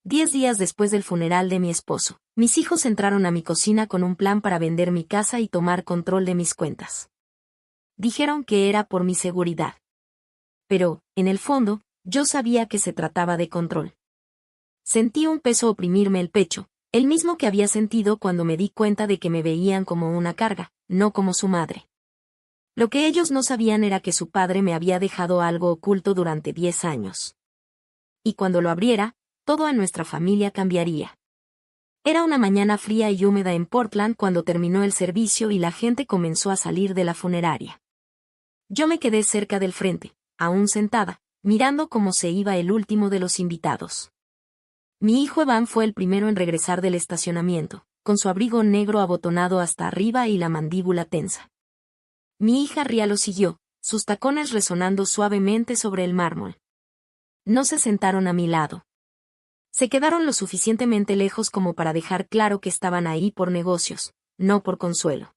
10 días después del funeral de mi esposo, mis hijos entraron a mi cocina con un plan para vender mi casa y tomar control de mis cuentas. Dijeron que era por mi seguridad. Pero, en el fondo, yo sabía que se trataba de control. Sentí un peso oprimirme el pecho, el mismo que había sentido cuando me di cuenta de que me veían como una carga, no como su madre. Lo que ellos no sabían era que su padre me había dejado algo oculto durante 10 años. Y cuando lo abriera, todo en nuestra familia cambiaría. Era una mañana fría y húmeda en Portland cuando terminó el servicio y la gente comenzó a salir de la funeraria. Yo me quedé cerca del frente, aún sentada, mirando cómo se iba el último de los invitados. Mi hijo Evan fue el primero en regresar del estacionamiento, con su abrigo negro abotonado hasta arriba y la mandíbula tensa. Mi hija Ria lo siguió, sus tacones resonando suavemente sobre el mármol. No se sentaron a mi lado. Se quedaron lo suficientemente lejos como para dejar claro que estaban ahí por negocios, no por consuelo.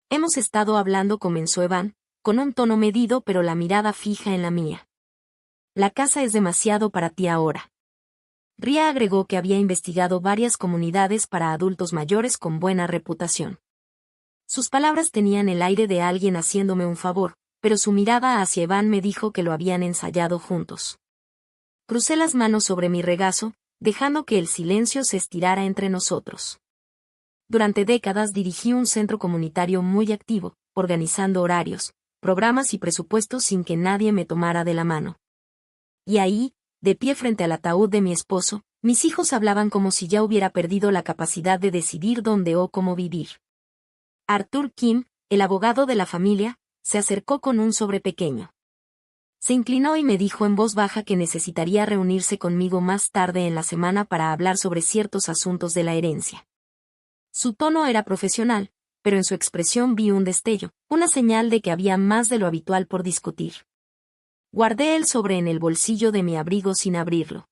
Hemos estado hablando, comenzó Evan, con un tono medido pero la mirada fija en la mía. La casa es demasiado para ti ahora. Ria agregó que había investigado varias comunidades para adultos mayores con buena reputación. Sus palabras tenían el aire de alguien haciéndome un favor, pero su mirada hacia Evan me dijo que lo habían ensayado juntos. Crucé las manos sobre mi regazo, dejando que el silencio se estirara entre nosotros. Durante décadas dirigí un centro comunitario muy activo, organizando horarios, programas y presupuestos sin que nadie me tomara de la mano. Y ahí, de pie frente al ataúd de mi esposo, mis hijos hablaban como si ya hubiera perdido la capacidad de decidir dónde o cómo vivir. Arthur Kim, el abogado de la familia, se acercó con un sobre pequeño. Se inclinó y me dijo en voz baja que necesitaría reunirse conmigo más tarde en la semana para hablar sobre ciertos asuntos de la herencia. Su tono era profesional, pero en su expresión vi un destello, una señal de que había más de lo habitual por discutir. Guardé el sobre en el bolsillo de mi abrigo sin abrirlo.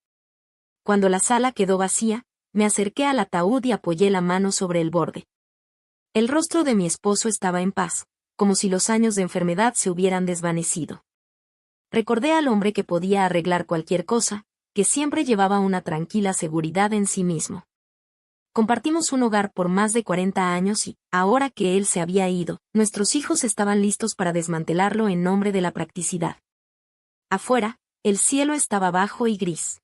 Cuando la sala quedó vacía, me acerqué al ataúd y apoyé la mano sobre el borde. El rostro de mi esposo estaba en paz, como si los años de enfermedad se hubieran desvanecido. Recordé al hombre que podía arreglar cualquier cosa, que siempre llevaba una tranquila seguridad en sí mismo. Compartimos un hogar por más de 40 años y, ahora que él se había ido, nuestros hijos estaban listos para desmantelarlo en nombre de la practicidad. Afuera, el cielo estaba bajo y gris.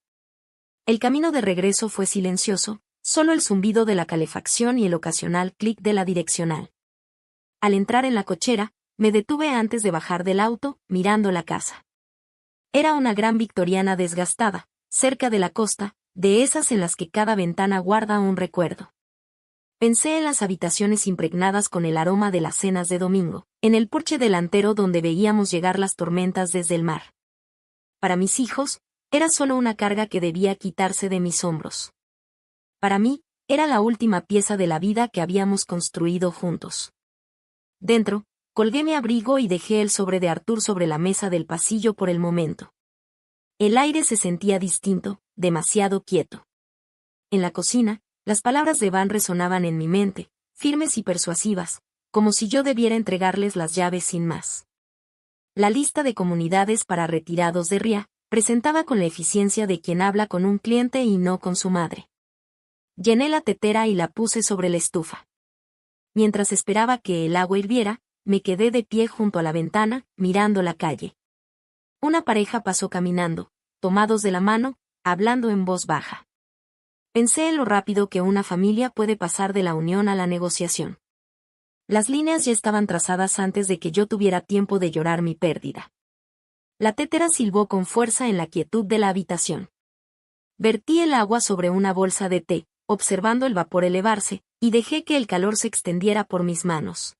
El camino de regreso fue silencioso, solo el zumbido de la calefacción y el ocasional clic de la direccional. Al entrar en la cochera, me detuve antes de bajar del auto, mirando la casa. Era una gran victoriana desgastada, cerca de la costa, de esas en las que cada ventana guarda un recuerdo. Pensé en las habitaciones impregnadas con el aroma de las cenas de domingo, en el porche delantero donde veíamos llegar las tormentas desde el mar. Para mis hijos, era solo una carga que debía quitarse de mis hombros. Para mí, era la última pieza de la vida que habíamos construido juntos. Dentro, colgué mi abrigo y dejé el sobre de Arthur sobre la mesa del pasillo por el momento. El aire se sentía distinto, demasiado quieto. En la cocina, las palabras de Van resonaban en mi mente, firmes y persuasivas, como si yo debiera entregarles las llaves sin más. La lista de comunidades para retirados de Ria presentaba con la eficiencia de quien habla con un cliente y no con su madre. Llené la tetera y la puse sobre la estufa. Mientras esperaba que el agua hirviera, me quedé de pie junto a la ventana, mirando la calle. Una pareja pasó caminando, tomados de la mano, hablando en voz baja. Pensé en lo rápido que una familia puede pasar de la unión a la negociación. Las líneas ya estaban trazadas antes de que yo tuviera tiempo de llorar mi pérdida. La tetera silbó con fuerza en la quietud de la habitación. Vertí el agua sobre una bolsa de té, observando el vapor elevarse, y dejé que el calor se extendiera por mis manos.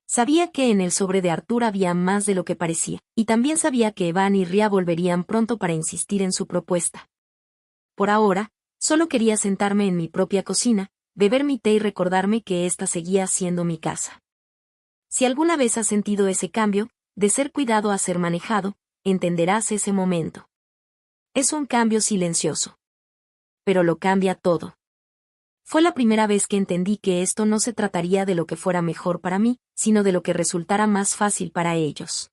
Sabía que en el sobre de Arthur había más de lo que parecía, y también sabía que Evan y Ria volverían pronto para insistir en su propuesta. Por ahora, solo quería sentarme en mi propia cocina, beber mi té y recordarme que esta seguía siendo mi casa. Si alguna vez has sentido ese cambio, de ser cuidado a ser manejado, entenderás ese momento. Es un cambio silencioso. Pero lo cambia todo. Fue la primera vez que entendí que esto no se trataría de lo que fuera mejor para mí, sino de lo que resultara más fácil para ellos.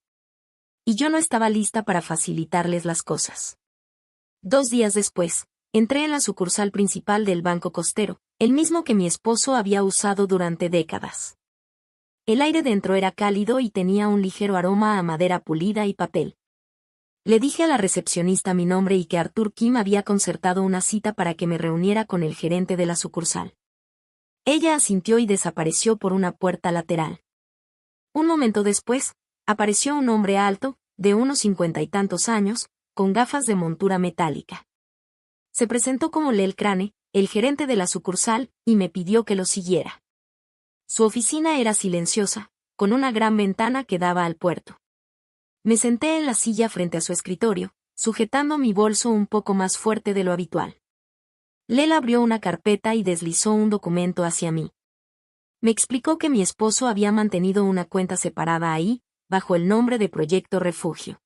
Y yo no estaba lista para facilitarles las cosas. 2 días después, entré en la sucursal principal del Banco Costero, el mismo que mi esposo había usado durante décadas. El aire dentro era cálido y tenía un ligero aroma a madera pulida y papel. Le dije a la recepcionista mi nombre y que Arthur Kim había concertado una cita para que me reuniera con el gerente de la sucursal. Ella asintió y desapareció por una puerta lateral. Un momento después, apareció un hombre alto, de unos 50 y tantos años, con gafas de montura metálica. Se presentó como Lel Crane, el gerente de la sucursal, y me pidió que lo siguiera. Su oficina era silenciosa, con una gran ventana que daba al puerto. Me senté en la silla frente a su escritorio, sujetando mi bolso un poco más fuerte de lo habitual. Lel abrió una carpeta y deslizó un documento hacia mí. Me explicó que mi esposo había mantenido una cuenta separada ahí, bajo el nombre de Proyecto Refugio.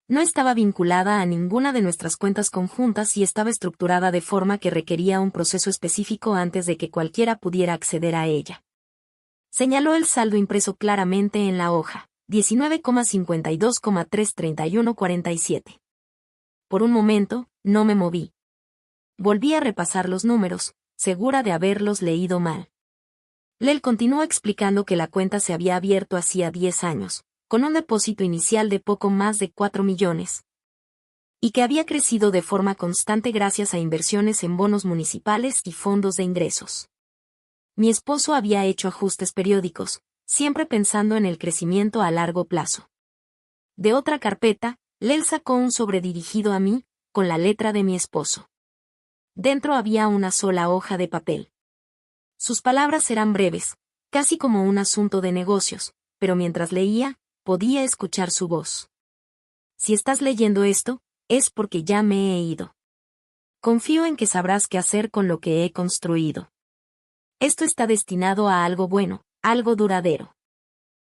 No estaba vinculada a ninguna de nuestras cuentas conjuntas y estaba estructurada de forma que requería un proceso específico antes de que cualquiera pudiera acceder a ella. Señaló el saldo impreso claramente en la hoja, 19,52,331,47. Por un momento, no me moví. Volví a repasar los números, segura de haberlos leído mal. Lel continuó explicando que la cuenta se había abierto hacía 10 años, con un depósito inicial de poco más de 4 millones, y que había crecido de forma constante gracias a inversiones en bonos municipales y fondos de ingresos. Mi esposo había hecho ajustes periódicos, siempre pensando en el crecimiento a largo plazo. De otra carpeta, Lel sacó un sobre dirigido a mí, con la letra de mi esposo. Dentro había una sola hoja de papel. Sus palabras eran breves, casi como un asunto de negocios, pero mientras leía, podía escuchar su voz. Si estás leyendo esto, es porque ya me he ido. Confío en que sabrás qué hacer con lo que he construido. Esto está destinado a algo bueno, algo duradero.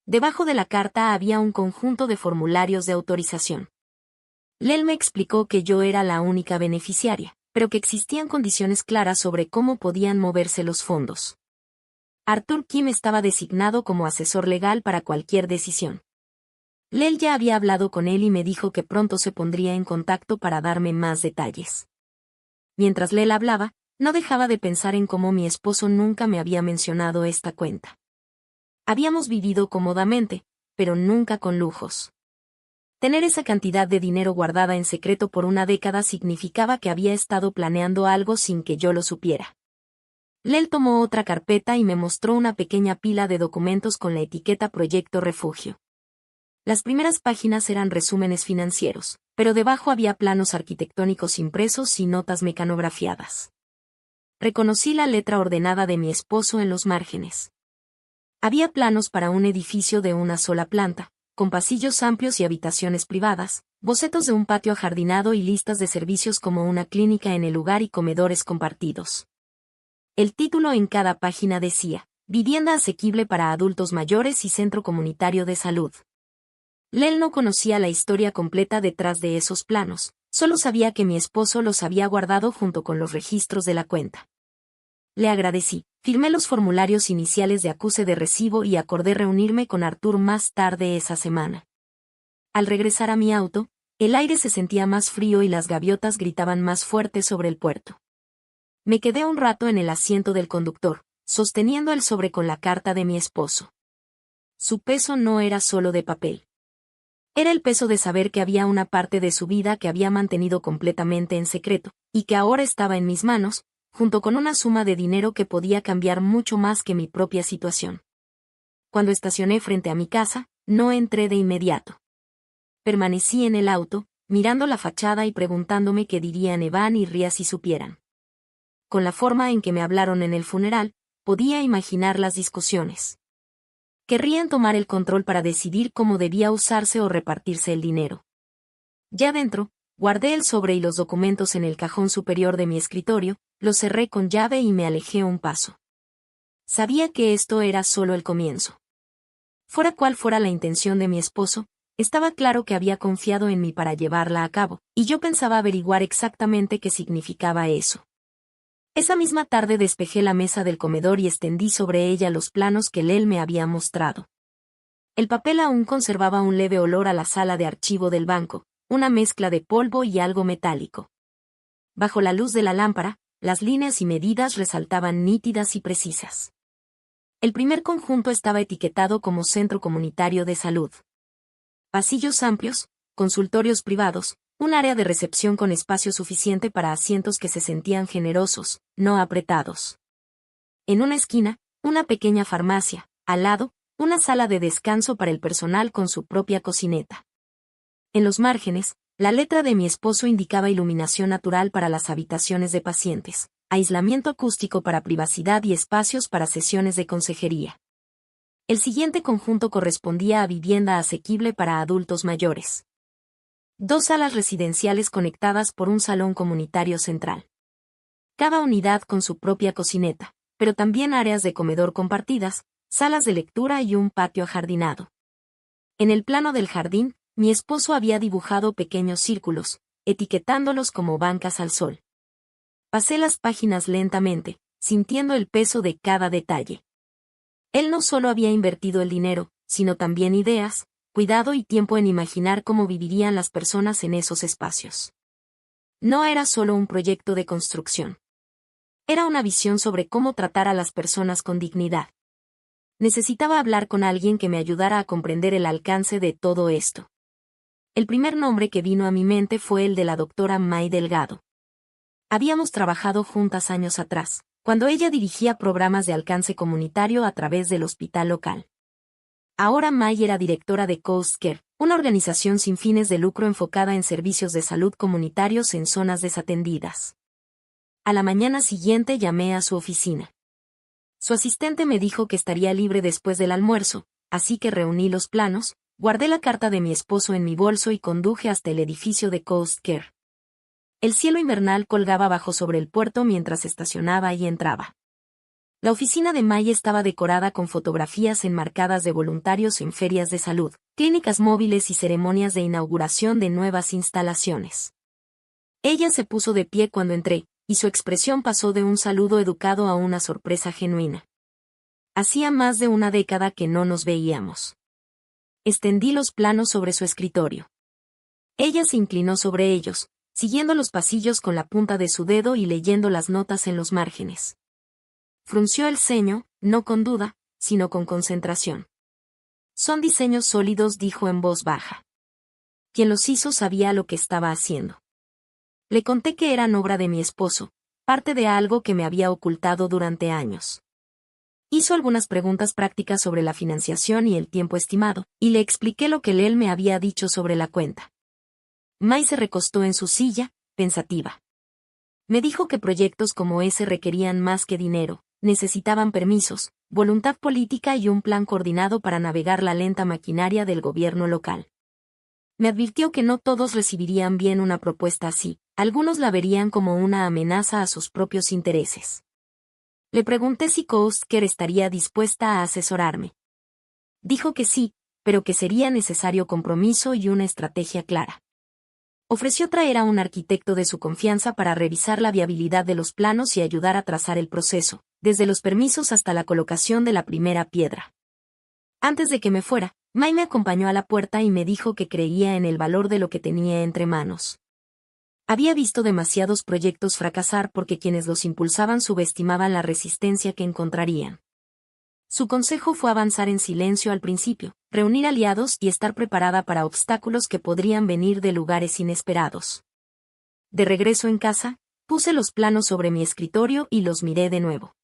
Debajo de la carta había un conjunto de formularios de autorización. Lel me explicó que yo era la única beneficiaria, pero que existían condiciones claras sobre cómo podían moverse los fondos. Arthur Kim estaba designado como asesor legal para cualquier decisión. Lel ya había hablado con él y me dijo que pronto se pondría en contacto para darme más detalles. Mientras Lel hablaba, no dejaba de pensar en cómo mi esposo nunca me había mencionado esta cuenta. Habíamos vivido cómodamente, pero nunca con lujos. Tener esa cantidad de dinero guardada en secreto por una década significaba que había estado planeando algo sin que yo lo supiera. Lel tomó otra carpeta y me mostró una pequeña pila de documentos con la etiqueta Proyecto Refugio. Las primeras páginas eran resúmenes financieros, pero debajo había planos arquitectónicos impresos y notas mecanografiadas. Reconocí la letra ordenada de mi esposo en los márgenes. Había planos para un edificio de una sola planta, con pasillos amplios y habitaciones privadas, bocetos de un patio ajardinado y listas de servicios como una clínica en el lugar y comedores compartidos. El título en cada página decía, Vivienda asequible para adultos mayores y centro comunitario de salud. Lel no conocía la historia completa detrás de esos planos, solo sabía que mi esposo los había guardado junto con los registros de la cuenta. Le agradecí, firmé los formularios iniciales de acuse de recibo y acordé reunirme con Arthur más tarde esa semana. Al regresar a mi auto, el aire se sentía más frío y las gaviotas gritaban más fuerte sobre el puerto. Me quedé un rato en el asiento del conductor, sosteniendo el sobre con la carta de mi esposo. Su peso no era solo de papel. Era el peso de saber que había una parte de su vida que había mantenido completamente en secreto, y que ahora estaba en mis manos, junto con una suma de dinero que podía cambiar mucho más que mi propia situación. Cuando estacioné frente a mi casa, no entré de inmediato. Permanecí en el auto, mirando la fachada y preguntándome qué dirían Evan y Ria si supieran. Con la forma en que me hablaron en el funeral, podía imaginar las discusiones. Querrían tomar el control para decidir cómo debía usarse o repartirse el dinero. Ya dentro, guardé el sobre y los documentos en el cajón superior de mi escritorio, los cerré con llave y me alejé un paso. Sabía que esto era solo el comienzo. Fuera cual fuera la intención de mi esposo, estaba claro que había confiado en mí para llevarla a cabo, y yo pensaba averiguar exactamente qué significaba eso. Esa misma tarde despejé la mesa del comedor y extendí sobre ella los planos que Lel me había mostrado. El papel aún conservaba un leve olor a la sala de archivo del banco, una mezcla de polvo y algo metálico. Bajo la luz de la lámpara, las líneas y medidas resaltaban nítidas y precisas. El primer conjunto estaba etiquetado como Centro Comunitario de Salud. Pasillos amplios, consultorios privados, un área de recepción con espacio suficiente para asientos que se sentían generosos, no apretados. En una esquina, una pequeña farmacia, al lado, una sala de descanso para el personal con su propia cocineta. En los márgenes, la letra de mi esposo indicaba iluminación natural para las habitaciones de pacientes, aislamiento acústico para privacidad y espacios para sesiones de consejería. El siguiente conjunto correspondía a vivienda asequible para adultos mayores. 2 salas residenciales conectadas por un salón comunitario central. Cada unidad con su propia cocineta, pero también áreas de comedor compartidas, salas de lectura y un patio ajardinado. En el plano del jardín, mi esposo había dibujado pequeños círculos, etiquetándolos como bancas al sol. Pasé las páginas lentamente, sintiendo el peso de cada detalle. Él no solo había invertido el dinero, sino también ideas, cuidado y tiempo en imaginar cómo vivirían las personas en esos espacios. No era solo un proyecto de construcción. Era una visión sobre cómo tratar a las personas con dignidad. Necesitaba hablar con alguien que me ayudara a comprender el alcance de todo esto. El primer nombre que vino a mi mente fue el de la doctora May Delgado. Habíamos trabajado juntas años atrás, cuando ella dirigía programas de alcance comunitario a través del hospital local. Ahora May era directora de Coast Care, una organización sin fines de lucro enfocada en servicios de salud comunitarios en zonas desatendidas. A la mañana siguiente llamé a su oficina. Su asistente me dijo que estaría libre después del almuerzo, así que reuní los planos, guardé la carta de mi esposo en mi bolso y conduje hasta el edificio de Coast Care. El cielo invernal colgaba bajo sobre el puerto mientras estacionaba y entraba. La oficina de May estaba decorada con fotografías enmarcadas de voluntarios en ferias de salud, clínicas móviles y ceremonias de inauguración de nuevas instalaciones. Ella se puso de pie cuando entré, y su expresión pasó de un saludo educado a una sorpresa genuina. Hacía más de una década que no nos veíamos. Extendí los planos sobre su escritorio. Ella se inclinó sobre ellos, siguiendo los pasillos con la punta de su dedo y leyendo las notas en los márgenes. Frunció el ceño, no con duda, sino con concentración. Son diseños sólidos, dijo en voz baja. Quien los hizo sabía lo que estaba haciendo. Le conté que eran obra de mi esposo, parte de algo que me había ocultado durante años. Hizo algunas preguntas prácticas sobre la financiación y el tiempo estimado, y le expliqué lo que él me había dicho sobre la cuenta. May se recostó en su silla, pensativa. Me dijo que proyectos como ese requerían más que dinero, necesitaban permisos, voluntad política y un plan coordinado para navegar la lenta maquinaria del gobierno local. Me advirtió que no todos recibirían bien una propuesta así, algunos la verían como una amenaza a sus propios intereses. Le pregunté si Coast Care estaría dispuesta a asesorarme. Dijo que sí, pero que sería necesario compromiso y una estrategia clara. Ofreció traer a un arquitecto de su confianza para revisar la viabilidad de los planos y ayudar a trazar el proceso, desde los permisos hasta la colocación de la primera piedra. Antes de que me fuera, May me acompañó a la puerta y me dijo que creía en el valor de lo que tenía entre manos. Había visto demasiados proyectos fracasar porque quienes los impulsaban subestimaban la resistencia que encontrarían. Su consejo fue avanzar en silencio al principio, reunir aliados y estar preparada para obstáculos que podrían venir de lugares inesperados. De regreso en casa, puse los planos sobre mi escritorio y los miré de nuevo.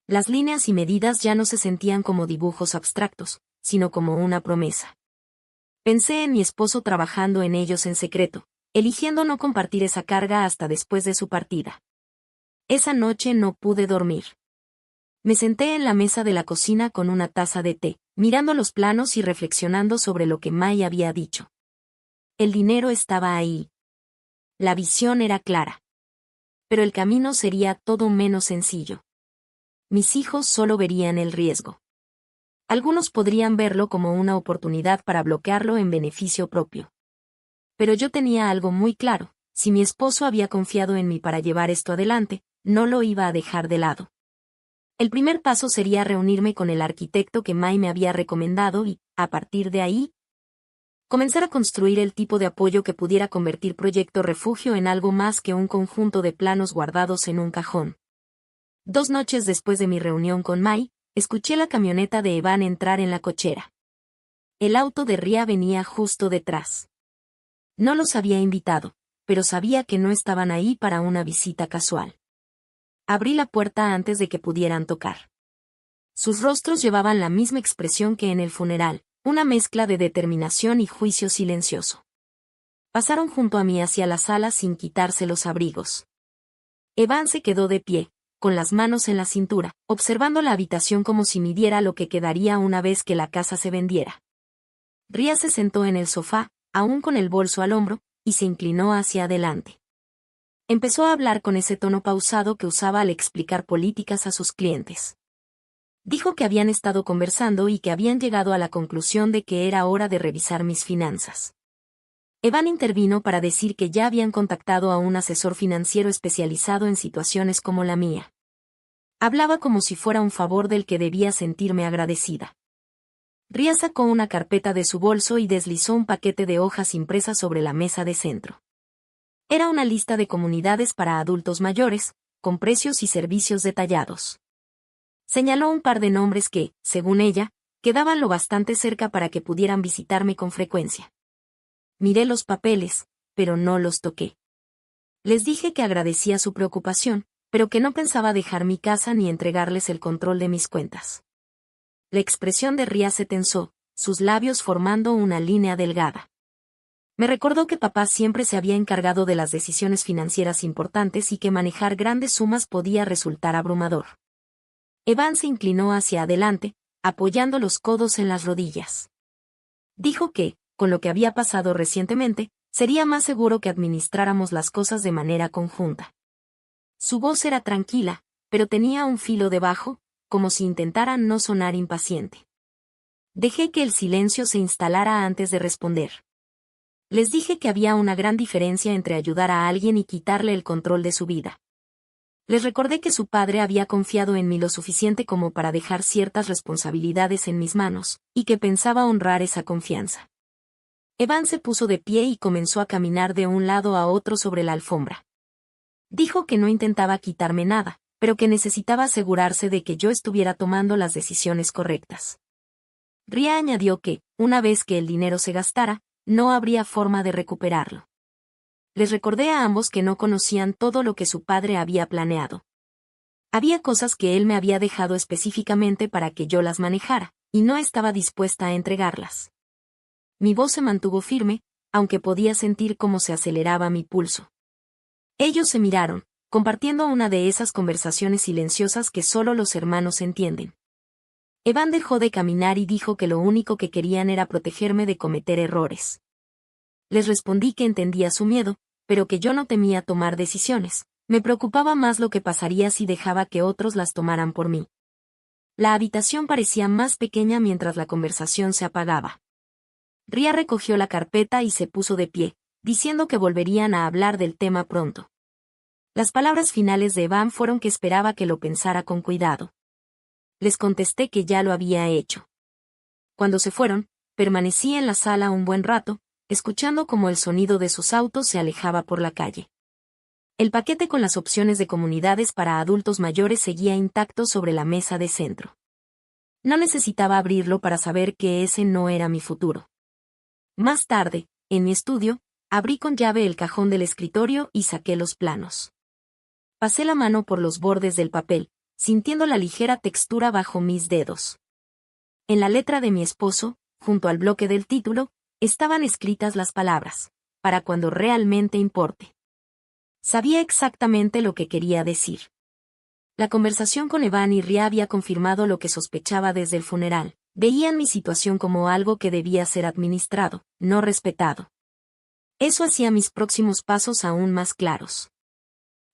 Las líneas y medidas ya no se sentían como dibujos abstractos, sino como una promesa. Pensé en mi esposo trabajando en ellos en secreto, eligiendo no compartir esa carga hasta después de su partida. Esa noche no pude dormir. Me senté en la mesa de la cocina con una taza de té, mirando los planos y reflexionando sobre lo que May había dicho. El dinero estaba ahí. La visión era clara. Pero el camino sería todo menos sencillo. Mis hijos solo verían el riesgo. Algunos podrían verlo como una oportunidad para bloquearlo en beneficio propio. Pero yo tenía algo muy claro: si mi esposo había confiado en mí para llevar esto adelante, no lo iba a dejar de lado. El primer paso sería reunirme con el arquitecto que May me había recomendado y, a partir de ahí, Comenzar a construir el tipo de apoyo que pudiera convertir Proyecto Refugio en algo más que un conjunto de planos guardados en un cajón. 2 noches después de mi reunión con Mai, escuché la camioneta de Evan entrar en la cochera. El auto de Ria venía justo detrás. No los había invitado, pero sabía que no estaban ahí para una visita casual. Abrí la puerta antes de que pudieran tocar. Sus rostros llevaban la misma expresión que en el funeral, una mezcla de determinación y juicio silencioso. Pasaron junto a mí hacia la sala sin quitarse los abrigos. Evan se quedó de pie, con las manos en la cintura, observando la habitación como si midiera lo que quedaría una vez que la casa se vendiera. Ria se sentó en el sofá, aún con el bolso al hombro, y se inclinó hacia adelante. Empezó a hablar con ese tono pausado que usaba al explicar políticas a sus clientes. Dijo que habían estado conversando y que habían llegado a la conclusión de que era hora de revisar mis finanzas. Evan intervino para decir que ya habían contactado a un asesor financiero especializado en situaciones como la mía. Hablaba como si fuera un favor del que debía sentirme agradecida. Ria sacó una carpeta de su bolso y deslizó un paquete de hojas impresas sobre la mesa de centro. Era una lista de comunidades para adultos mayores, con precios y servicios detallados. Señaló un par de nombres que, según ella, quedaban lo bastante cerca para que pudieran visitarme con frecuencia. Miré los papeles, pero no los toqué. Les dije que agradecía su preocupación, pero que no pensaba dejar mi casa ni entregarles el control de mis cuentas. La expresión de Ria se tensó, sus labios formando una línea delgada. Me recordó que papá siempre se había encargado de las decisiones financieras importantes y que manejar grandes sumas podía resultar abrumador. Evan se inclinó hacia adelante, apoyando los codos en las rodillas. Dijo que, con lo que había pasado recientemente, sería más seguro que administráramos las cosas de manera conjunta. Su voz era tranquila, pero tenía un filo debajo, como si intentara no sonar impaciente. Dejé que el silencio se instalara antes de responder. Les dije que había una gran diferencia entre ayudar a alguien y quitarle el control de su vida. Les recordé que su padre había confiado en mí lo suficiente como para dejar ciertas responsabilidades en mis manos, y que pensaba honrar esa confianza. Evan se puso de pie y comenzó a caminar de un lado a otro sobre la alfombra. Dijo que no intentaba quitarme nada, pero que necesitaba asegurarse de que yo estuviera tomando las decisiones correctas. Ria añadió que, una vez que el dinero se gastara, no habría forma de recuperarlo. Les recordé a ambos que no conocían todo lo que su padre había planeado. Había cosas que él me había dejado específicamente para que yo las manejara, y no estaba dispuesta a entregarlas. Mi voz se mantuvo firme, aunque podía sentir cómo se aceleraba mi pulso. Ellos se miraron, compartiendo una de esas conversaciones silenciosas que solo los hermanos entienden. Evan dejó de caminar y dijo que lo único que querían era protegerme de cometer errores. Les respondí que entendía su miedo, pero que yo no temía tomar decisiones. Me preocupaba más lo que pasaría si dejaba que otros las tomaran por mí. La habitación parecía más pequeña mientras la conversación se apagaba. Ria recogió la carpeta y se puso de pie, diciendo que volverían a hablar del tema pronto. Las palabras finales de Evan fueron que esperaba que lo pensara con cuidado. Les contesté que ya lo había hecho. Cuando se fueron, permanecí en la sala un buen rato, escuchando cómo el sonido de sus autos se alejaba por la calle. El paquete con las opciones de comunidades para adultos mayores seguía intacto sobre la mesa de centro. No necesitaba abrirlo para saber que ese no era mi futuro. Más tarde, en mi estudio, abrí con llave el cajón del escritorio y saqué los planos. Pasé la mano por los bordes del papel, sintiendo la ligera textura bajo mis dedos. En la letra de mi esposo, junto al bloque del título, estaban escritas las palabras, para cuando realmente importe. Sabía exactamente lo que quería decir. La conversación con Evan y Ria había confirmado lo que sospechaba desde el funeral. Veían mi situación como algo que debía ser administrado, no respetado. Eso hacía mis próximos pasos aún más claros.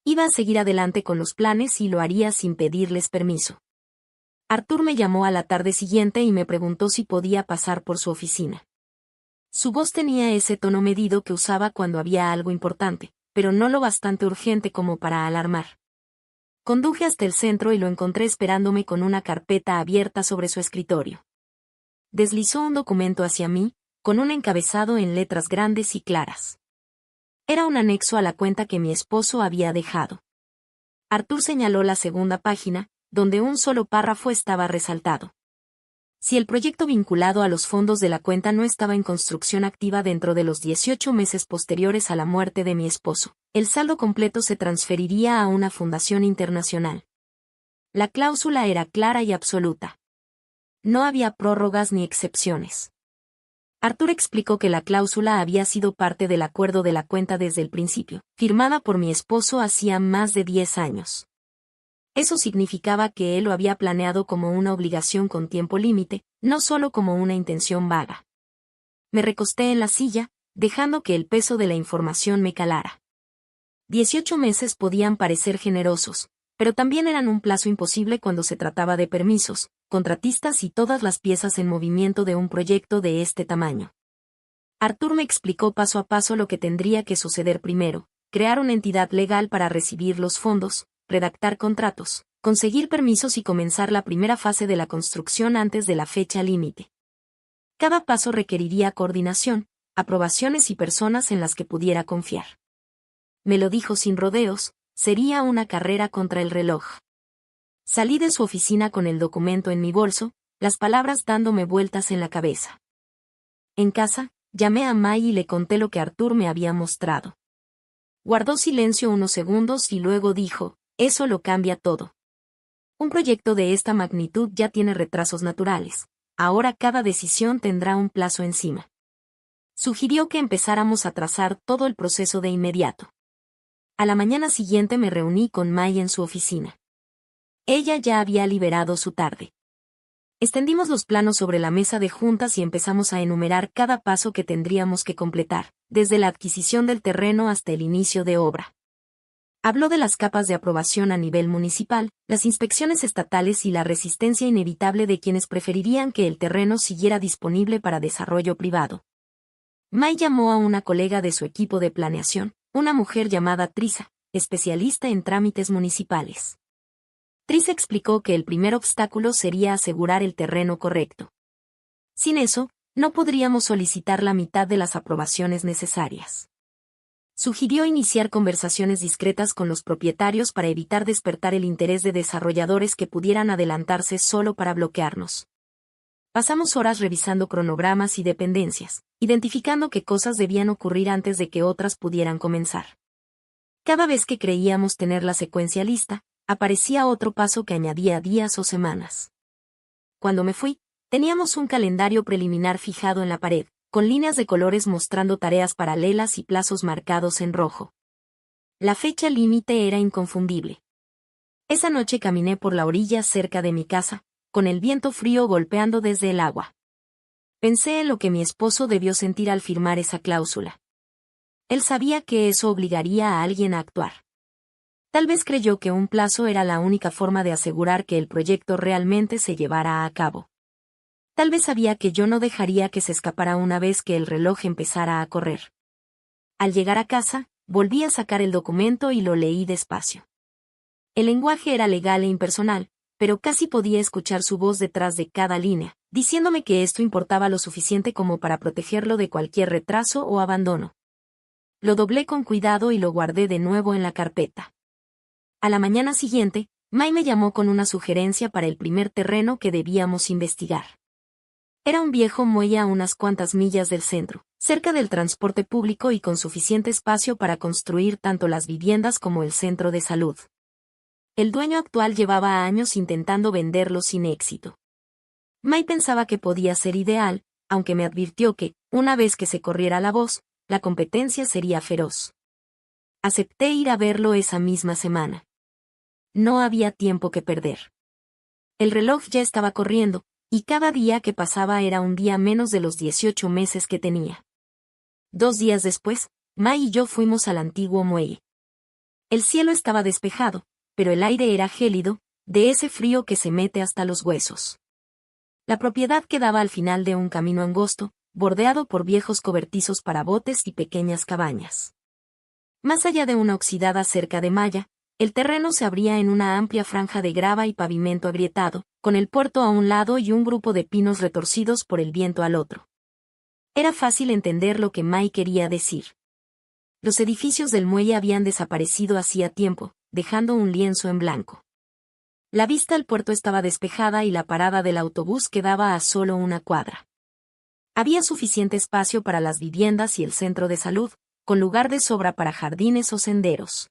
Iba a seguir adelante con los planes y lo haría sin pedirles permiso. Arthur me llamó a la tarde siguiente y me preguntó si podía pasar por su oficina. Su voz tenía ese tono medido que usaba cuando había algo importante, pero no lo bastante urgente como para alarmar. Conduje hasta el centro y lo encontré esperándome con una carpeta abierta sobre su escritorio. Deslizó un documento hacia mí, con un encabezado en letras grandes y claras. Era un anexo a la cuenta que mi esposo había dejado. Arthur señaló la segunda página, donde un solo párrafo estaba resaltado. Si el proyecto vinculado a los fondos de la cuenta no estaba en construcción activa dentro de los 18 meses posteriores a la muerte de mi esposo, el saldo completo se transferiría a una fundación internacional. La cláusula era clara y absoluta. No había prórrogas ni excepciones. Arthur explicó que la cláusula había sido parte del acuerdo de la cuenta desde el principio, firmada por mi esposo hacía más de 10 años. Eso significaba que él lo había planeado como una obligación con tiempo límite, no solo como una intención vaga. Me recosté en la silla, dejando que el peso de la información me calara. 18 meses podían parecer generosos, pero también eran un plazo imposible cuando se trataba de permisos, contratistas y todas las piezas en movimiento de un proyecto de este tamaño. Arthur me explicó paso a paso lo que tendría que suceder primero: crear una entidad legal para recibir los fondos, redactar contratos, conseguir permisos y comenzar la primera fase de la construcción antes de la fecha límite. Cada paso requeriría coordinación, aprobaciones y personas en las que pudiera confiar. Me lo dijo sin rodeos, sería una carrera contra el reloj. Salí de su oficina con el documento en mi bolso, las palabras dándome vueltas en la cabeza. En casa, llamé a May y le conté lo que Arthur me había mostrado. Guardó silencio unos segundos y luego dijo: eso lo cambia todo. Un proyecto de esta magnitud ya tiene retrasos naturales. Ahora cada decisión tendrá un plazo encima. Sugirió que empezáramos a trazar todo el proceso de inmediato. A la mañana siguiente me reuní con May en su oficina. Ella ya había liberado su tarde. Extendimos los planos sobre la mesa de juntas y empezamos a enumerar cada paso que tendríamos que completar, desde la adquisición del terreno hasta el inicio de obra. Habló de las capas de aprobación a nivel municipal, las inspecciones estatales y la resistencia inevitable de quienes preferirían que el terreno siguiera disponible para desarrollo privado. May llamó a una colega de su equipo de planeación, una mujer llamada Trisa, especialista en trámites municipales. Trisa explicó que el primer obstáculo sería asegurar el terreno correcto. Sin eso, no podríamos solicitar la mitad de las aprobaciones necesarias. Sugirió iniciar conversaciones discretas con los propietarios para evitar despertar el interés de desarrolladores que pudieran adelantarse solo para bloquearnos. Pasamos horas revisando cronogramas y dependencias, identificando qué cosas debían ocurrir antes de que otras pudieran comenzar. Cada vez que creíamos tener la secuencia lista, aparecía otro paso que añadía días o semanas. Cuando me fui, teníamos un calendario preliminar fijado en la pared, con líneas de colores mostrando tareas paralelas y plazos marcados en rojo. La fecha límite era inconfundible. Esa noche caminé por la orilla cerca de mi casa, con el viento frío golpeando desde el agua. Pensé en lo que mi esposo debió sentir al firmar esa cláusula. Él sabía que eso obligaría a alguien a actuar. Tal vez creyó que un plazo era la única forma de asegurar que el proyecto realmente se llevara a cabo. Tal vez sabía que yo no dejaría que se escapara una vez que el reloj empezara a correr. Al llegar a casa, volví a sacar el documento y lo leí despacio. El lenguaje era legal e impersonal, pero casi podía escuchar su voz detrás de cada línea, diciéndome que esto importaba lo suficiente como para protegerlo de cualquier retraso o abandono. Lo doblé con cuidado y lo guardé de nuevo en la carpeta. A la mañana siguiente, May me llamó con una sugerencia para el primer terreno que debíamos investigar. Era un viejo muelle a unas cuantas millas del centro, cerca del transporte público y con suficiente espacio para construir tanto las viviendas como el centro de salud. El dueño actual llevaba años intentando venderlo sin éxito. May pensaba que podía ser ideal, aunque me advirtió que, una vez que se corriera la voz, la competencia sería feroz. Acepté ir a verlo esa misma semana. No había tiempo que perder. El reloj ya estaba corriendo, y cada día que pasaba era un día menos de los 18 meses que tenía. 2 días después, May y yo fuimos al antiguo muelle. El cielo estaba despejado, pero el aire era gélido, de ese frío que se mete hasta los huesos. La propiedad quedaba al final de un camino angosto, bordeado por viejos cobertizos para botes y pequeñas cabañas. Más allá de una oxidada cerca de malla, el terreno se abría en una amplia franja de grava y pavimento agrietado, con el puerto a un lado y un grupo de pinos retorcidos por el viento al otro. Era fácil entender lo que Mai quería decir. Los edificios del muelle habían desaparecido hacía tiempo, dejando un lienzo en blanco. La vista al puerto estaba despejada y la parada del autobús quedaba a solo una cuadra. Había suficiente espacio para las viviendas y el centro de salud, con lugar de sobra para jardines o senderos.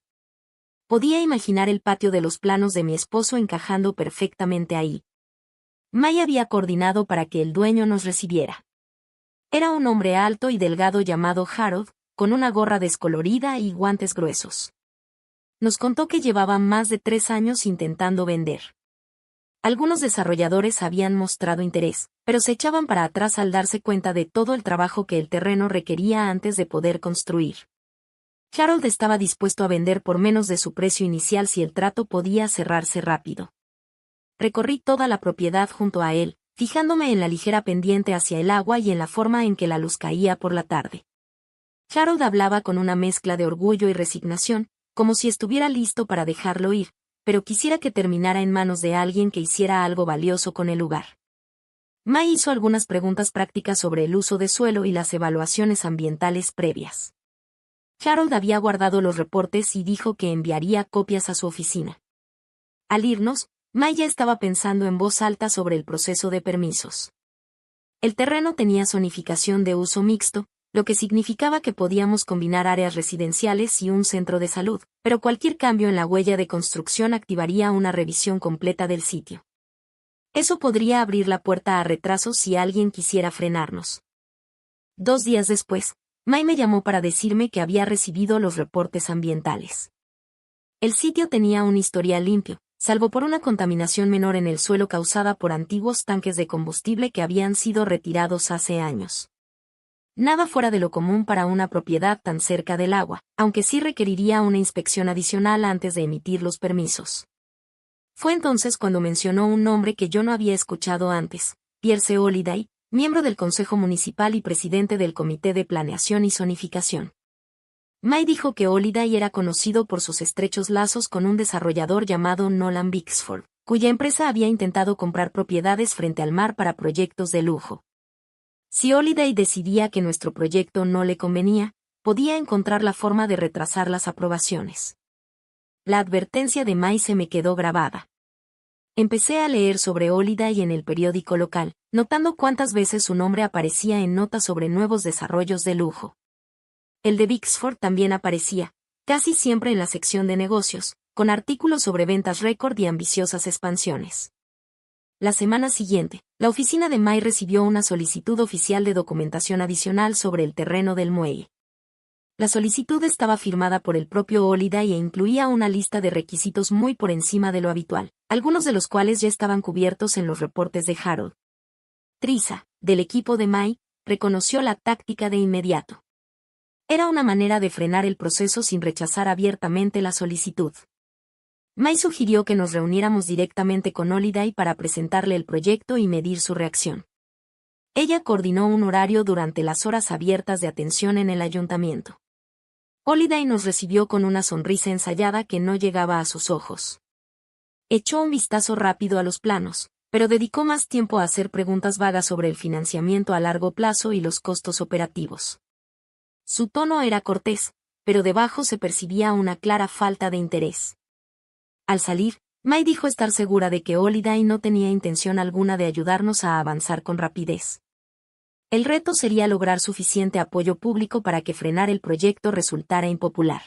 Podía imaginar el patio de los planos de mi esposo encajando perfectamente ahí. Mai había coordinado para que el dueño nos recibiera. Era un hombre alto y delgado llamado Harold, con una gorra descolorida y guantes gruesos. Nos contó que llevaban más de 3 años intentando vender. Algunos desarrolladores habían mostrado interés, pero se echaban para atrás al darse cuenta de todo el trabajo que el terreno requería antes de poder construir. Harold estaba dispuesto a vender por menos de su precio inicial si el trato podía cerrarse rápido. Recorrí toda la propiedad junto a él, fijándome en la ligera pendiente hacia el agua y en la forma en que la luz caía por la tarde. Harold hablaba con una mezcla de orgullo y resignación, como si estuviera listo para dejarlo ir, pero quisiera que terminara en manos de alguien que hiciera algo valioso con el lugar. Mai hizo algunas preguntas prácticas sobre el uso de suelo y las evaluaciones ambientales previas. Harold había guardado los reportes y dijo que enviaría copias a su oficina. Al irnos, Mai ya estaba pensando en voz alta sobre el proceso de permisos. El terreno tenía zonificación de uso mixto, lo que significaba que podíamos combinar áreas residenciales y un centro de salud, pero cualquier cambio en la huella de construcción activaría una revisión completa del sitio. Eso podría abrir la puerta a retrasos si alguien quisiera frenarnos. 2 días después, Mai me llamó para decirme que había recibido los reportes ambientales. El sitio tenía un historial limpio, salvo por una contaminación menor en el suelo causada por antiguos tanques de combustible que habían sido retirados hace años. Nada fuera de lo común para una propiedad tan cerca del agua, aunque sí requeriría una inspección adicional antes de emitir los permisos. Fue entonces cuando mencionó un nombre que yo no había escuchado antes, Pierce Holiday, miembro del Consejo Municipal y presidente del Comité de Planeación y Zonificación. Mai dijo que Holiday era conocido por sus estrechos lazos con un desarrollador llamado Nolan Bixford, cuya empresa había intentado comprar propiedades frente al mar para proyectos de lujo. Si Holiday decidía que nuestro proyecto no le convenía, podía encontrar la forma de retrasar las aprobaciones. La advertencia de Mai se me quedó grabada. Empecé a leer sobre Holiday en el periódico local, notando cuántas veces su nombre aparecía en notas sobre nuevos desarrollos de lujo. El de Bixford también aparecía, casi siempre en la sección de negocios, con artículos sobre ventas récord y ambiciosas expansiones. La semana siguiente, la oficina de Mai recibió una solicitud oficial de documentación adicional sobre el terreno del muelle. La solicitud estaba firmada por el propio Holiday e incluía una lista de requisitos muy por encima de lo habitual, algunos de los cuales ya estaban cubiertos en los reportes de Harold. Trisa, del equipo de Mai, reconoció la táctica de inmediato. Era una manera de frenar el proceso sin rechazar abiertamente la solicitud. Mai sugirió que nos reuniéramos directamente con Holiday para presentarle el proyecto y medir su reacción. Ella coordinó un horario durante las horas abiertas de atención en el ayuntamiento. Holiday nos recibió con una sonrisa ensayada que no llegaba a sus ojos. Echó un vistazo rápido a los planos, pero dedicó más tiempo a hacer preguntas vagas sobre el financiamiento a largo plazo y los costos operativos. Su tono era cortés, pero debajo se percibía una clara falta de interés. Al salir, Mai dijo estar segura de que Holiday no tenía intención alguna de ayudarnos a avanzar con rapidez. El reto sería lograr suficiente apoyo público para que frenar el proyecto resultara impopular.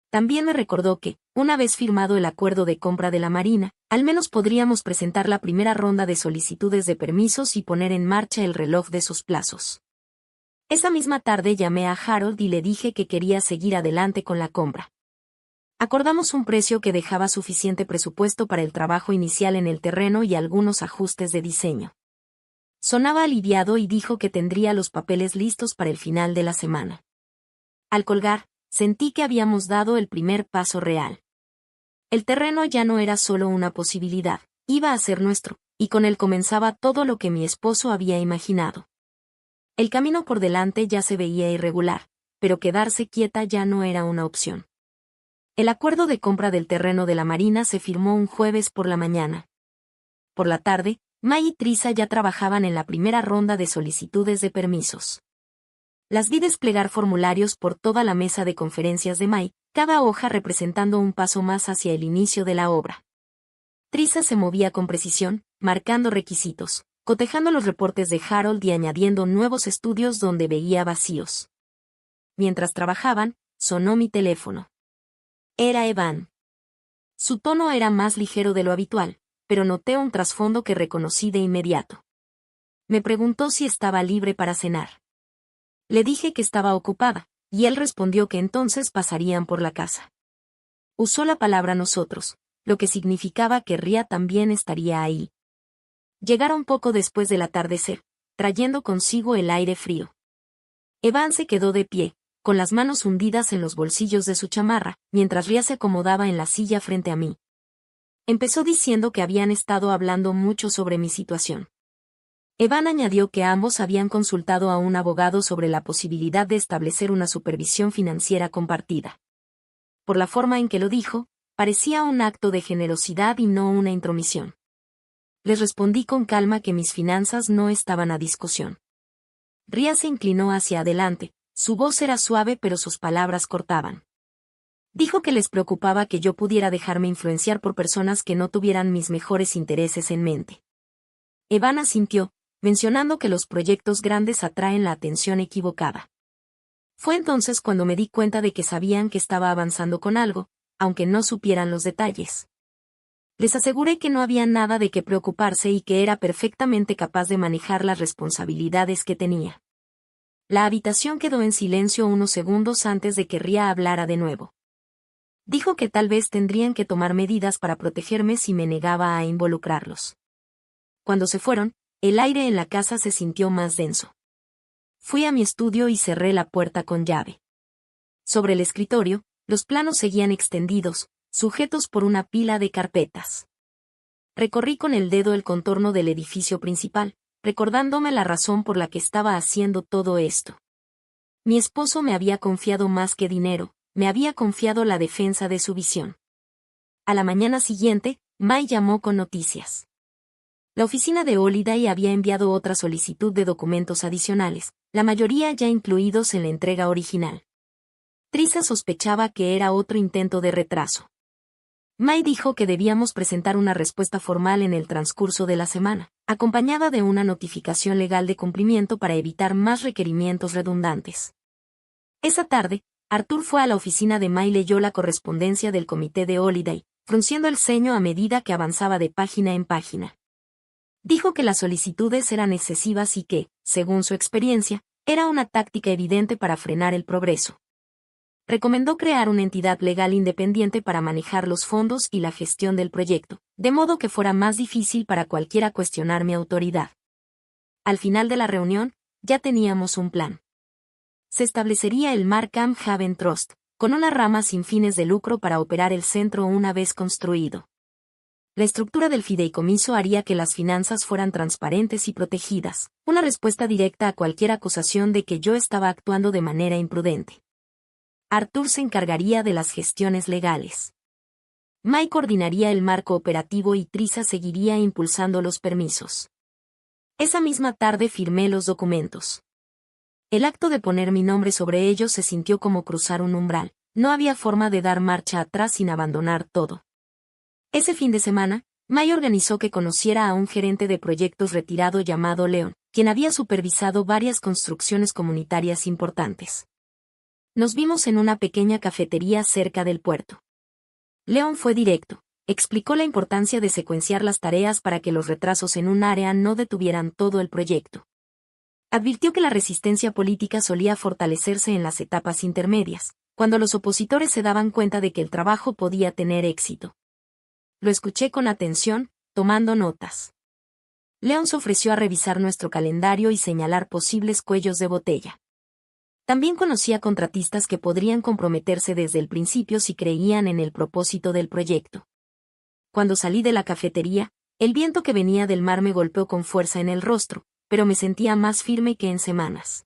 También me recordó que, una vez firmado el acuerdo de compra de la Marina, al menos podríamos presentar la primera ronda de solicitudes de permisos y poner en marcha el reloj de sus plazos. Esa misma tarde llamé a Harold y le dije que quería seguir adelante con la compra. Acordamos un precio que dejaba suficiente presupuesto para el trabajo inicial en el terreno y algunos ajustes de diseño. Sonaba aliviado y dijo que tendría los papeles listos para el final de la semana. Al colgar, sentí que habíamos dado el primer paso real. El terreno ya no era solo una posibilidad, iba a ser nuestro, y con él comenzaba todo lo que mi esposo había imaginado. El camino por delante ya se veía irregular, pero quedarse quieta ya no era una opción. El acuerdo de compra del terreno de la Marina se firmó un jueves por la mañana. Por la tarde, May y Trisa ya trabajaban en la primera ronda de solicitudes de permisos. Las vi desplegar formularios por toda la mesa de conferencias de May, cada hoja representando un paso más hacia el inicio de la obra. Trisa se movía con precisión, marcando requisitos, cotejando los reportes de Harold y añadiendo nuevos estudios donde veía vacíos. Mientras trabajaban, sonó mi teléfono. Era Evan. Su tono era más ligero de lo habitual, pero noté un trasfondo que reconocí de inmediato. Me preguntó si estaba libre para cenar. Le dije que estaba ocupada, y él respondió que entonces pasarían por la casa. Usó la palabra nosotros, lo que significaba que Ria también estaría ahí. Llegaron poco después del atardecer, trayendo consigo el aire frío. Evan se quedó de pie, con las manos hundidas en los bolsillos de su chamarra, mientras Ria se acomodaba en la silla frente a mí. Empezó diciendo que habían estado hablando mucho sobre mi situación. Evan añadió que ambos habían consultado a un abogado sobre la posibilidad de establecer una supervisión financiera compartida. Por la forma en que lo dijo, parecía un acto de generosidad y no una intromisión. Les respondí con calma que mis finanzas no estaban a discusión. Ria se inclinó hacia adelante, su voz era suave pero sus palabras cortaban. Dijo que les preocupaba que yo pudiera dejarme influenciar por personas que no tuvieran mis mejores intereses en mente. Evan asintió, mencionando que los proyectos grandes atraen la atención equivocada. Fue entonces cuando me di cuenta de que sabían que estaba avanzando con algo, aunque no supieran los detalles. Les aseguré que no había nada de qué preocuparse y que era perfectamente capaz de manejar las responsabilidades que tenía. La habitación quedó en silencio unos segundos antes de que Ria hablara de nuevo. Dijo que tal vez tendrían que tomar medidas para protegerme si me negaba a involucrarlos. Cuando se fueron, el aire en la casa se sintió más denso. Fui a mi estudio y cerré la puerta con llave. Sobre el escritorio, los planos seguían extendidos, sujetos por una pila de carpetas. Recorrí con el dedo el contorno del edificio principal, recordándome la razón por la que estaba haciendo todo esto. Mi esposo me había confiado más que dinero, me había confiado la defensa de su visión. A la mañana siguiente, May llamó con noticias. La oficina de Holiday había enviado otra solicitud de documentos adicionales, la mayoría ya incluidos en la entrega original. Trisa sospechaba que era otro intento de retraso. May dijo que debíamos presentar una respuesta formal en el transcurso de la semana, acompañada de una notificación legal de cumplimiento para evitar más requerimientos redundantes. Esa tarde, Arthur fue a la oficina de May y leyó la correspondencia del comité de Holiday, frunciendo el ceño a medida que avanzaba de página en página. Dijo que las solicitudes eran excesivas y que, según su experiencia, era una táctica evidente para frenar el progreso. Recomendó crear una entidad legal independiente para manejar los fondos y la gestión del proyecto, de modo que fuera más difícil para cualquiera cuestionar mi autoridad. Al final de la reunión, ya teníamos un plan. Se establecería el Markham Haven Trust, con una rama sin fines de lucro para operar el centro una vez construido. La estructura del fideicomiso haría que las finanzas fueran transparentes y protegidas, una respuesta directa a cualquier acusación de que yo estaba actuando de manera imprudente. Arthur se encargaría de las gestiones legales. May coordinaría el marco operativo y Trisa seguiría impulsando los permisos. Esa misma tarde firmé los documentos. El acto de poner mi nombre sobre ellos se sintió como cruzar un umbral, no había forma de dar marcha atrás sin abandonar todo. Ese fin de semana, May organizó que conociera a un gerente de proyectos retirado llamado Leon, quien había supervisado varias construcciones comunitarias importantes. Nos vimos en una pequeña cafetería cerca del puerto. Leon fue directo, explicó la importancia de secuenciar las tareas para que los retrasos en un área no detuvieran todo el proyecto. Advirtió que la resistencia política solía fortalecerse en las etapas intermedias, cuando los opositores se daban cuenta de que el trabajo podía tener éxito. Lo escuché con atención, tomando notas. Leon se ofreció a revisar nuestro calendario y señalar posibles cuellos de botella. También conocía contratistas que podrían comprometerse desde el principio si creían en el propósito del proyecto. Cuando salí de la cafetería, el viento que venía del mar me golpeó con fuerza en el rostro, pero me sentía más firme que en semanas.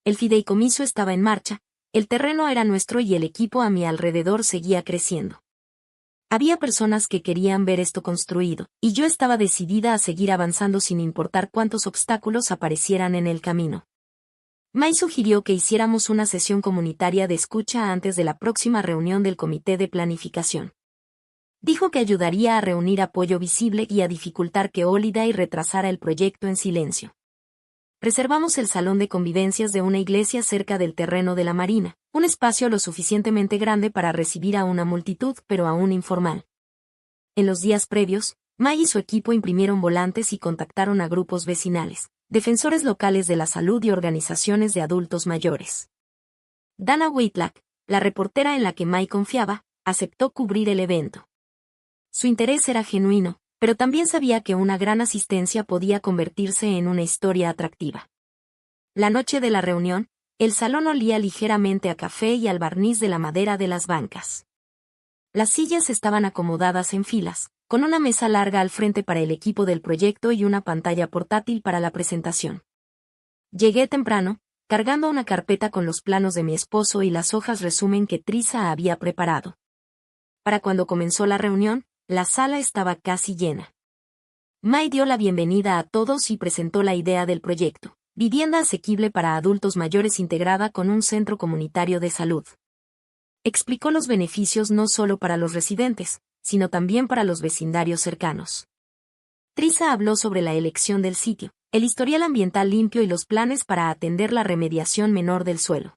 El fideicomiso estaba en marcha, el terreno era nuestro y el equipo a mi alrededor seguía creciendo. Había personas que querían ver esto construido, y yo estaba decidida a seguir avanzando sin importar cuántos obstáculos aparecieran en el camino. Mai sugirió que hiciéramos una sesión comunitaria de escucha antes de la próxima reunión del comité de planificación. Dijo que ayudaría a reunir apoyo visible y a dificultar que Holiday retrasara el proyecto en silencio. Reservamos el salón de convivencias de una iglesia cerca del terreno de la marina, un espacio lo suficientemente grande para recibir a una multitud pero aún informal. En los días previos, Mai y su equipo imprimieron volantes y contactaron a grupos vecinales, defensores locales de la salud y organizaciones de adultos mayores. Dana Whitlock, la reportera en la que Mai confiaba, aceptó cubrir el evento. Su interés era genuino, pero también sabía que una gran asistencia podía convertirse en una historia atractiva. La noche de la reunión, el salón olía ligeramente a café y al barniz de la madera de las bancas. Las sillas estaban acomodadas en filas, con una mesa larga al frente para el equipo del proyecto y una pantalla portátil para la presentación. Llegué temprano, cargando una carpeta con los planos de mi esposo y las hojas resumen que Trisa había preparado. Para cuando comenzó la reunión, la sala estaba casi llena. Mai dio la bienvenida a todos y presentó la idea del proyecto, vivienda asequible para adultos mayores integrada con un centro comunitario de salud. Explicó los beneficios no solo para los residentes, sino también para los vecindarios cercanos. Trisa habló sobre la elección del sitio, el historial ambiental limpio y los planes para atender la remediación menor del suelo.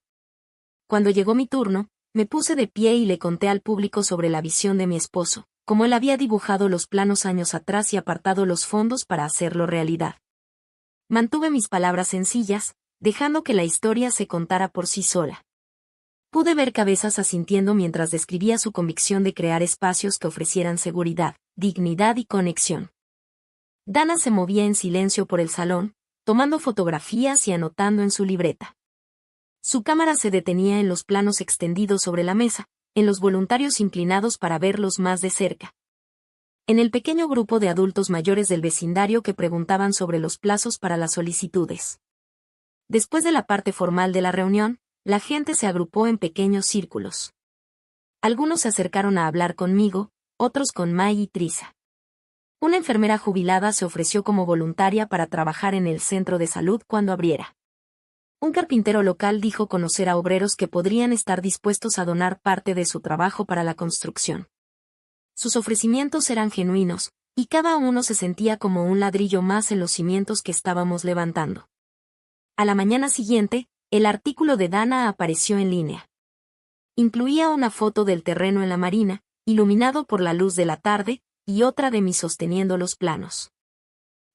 Cuando llegó mi turno, me puse de pie y le conté al público sobre la visión de mi esposo, como él había dibujado los planos años atrás y apartado los fondos para hacerlo realidad. Mantuve mis palabras sencillas, dejando que la historia se contara por sí sola. Pude ver cabezas asintiendo mientras describía su convicción de crear espacios que ofrecieran seguridad, dignidad y conexión. Dana se movía en silencio por el salón, tomando fotografías y anotando en su libreta. Su cámara se detenía en los planos extendidos sobre la mesa, en los voluntarios inclinados para verlos más de cerca. En el pequeño grupo de adultos mayores del vecindario que preguntaban sobre los plazos para las solicitudes. Después de la parte formal de la reunión, la gente se agrupó en pequeños círculos. Algunos se acercaron a hablar conmigo, otros con Mai y Trisa. Una enfermera jubilada se ofreció como voluntaria para trabajar en el centro de salud cuando abriera. Un carpintero local dijo conocer a obreros que podrían estar dispuestos a donar parte de su trabajo para la construcción. Sus ofrecimientos eran genuinos, y cada uno se sentía como un ladrillo más en los cimientos que estábamos levantando. A la mañana siguiente, el artículo de Dana apareció en línea. Incluía una foto del terreno en la marina, iluminado por la luz de la tarde, y otra de mí sosteniendo los planos.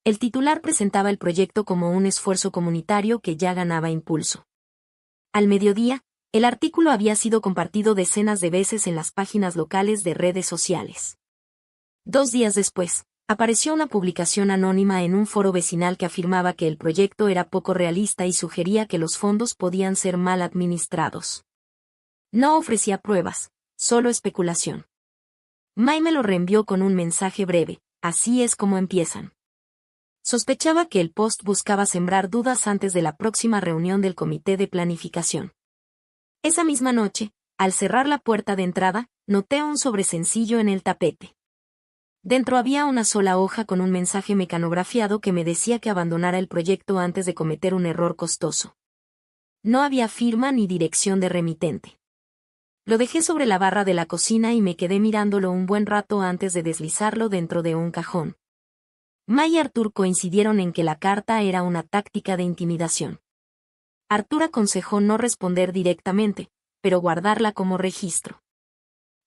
El titular presentaba el proyecto como un esfuerzo comunitario que ya ganaba impulso. Al mediodía, el artículo había sido compartido decenas de veces en las páginas locales de redes sociales. 2 días después, apareció una publicación anónima en un foro vecinal que afirmaba que el proyecto era poco realista y sugería que los fondos podían ser mal administrados. No ofrecía pruebas, solo especulación. Mai me lo reenvió con un mensaje breve: así es como empiezan. Sospechaba que el post buscaba sembrar dudas antes de la próxima reunión del comité de planificación. Esa misma noche, al cerrar la puerta de entrada, noté un sobresencillo en el tapete. Dentro había una sola hoja con un mensaje mecanografiado que me decía que abandonara el proyecto antes de cometer un error costoso. No había firma ni dirección de remitente. Lo dejé sobre la barra de la cocina y me quedé mirándolo un buen rato antes de deslizarlo dentro de un cajón. Mai y Arthur coincidieron en que la carta era una táctica de intimidación. Arthur aconsejó no responder directamente, pero guardarla como registro.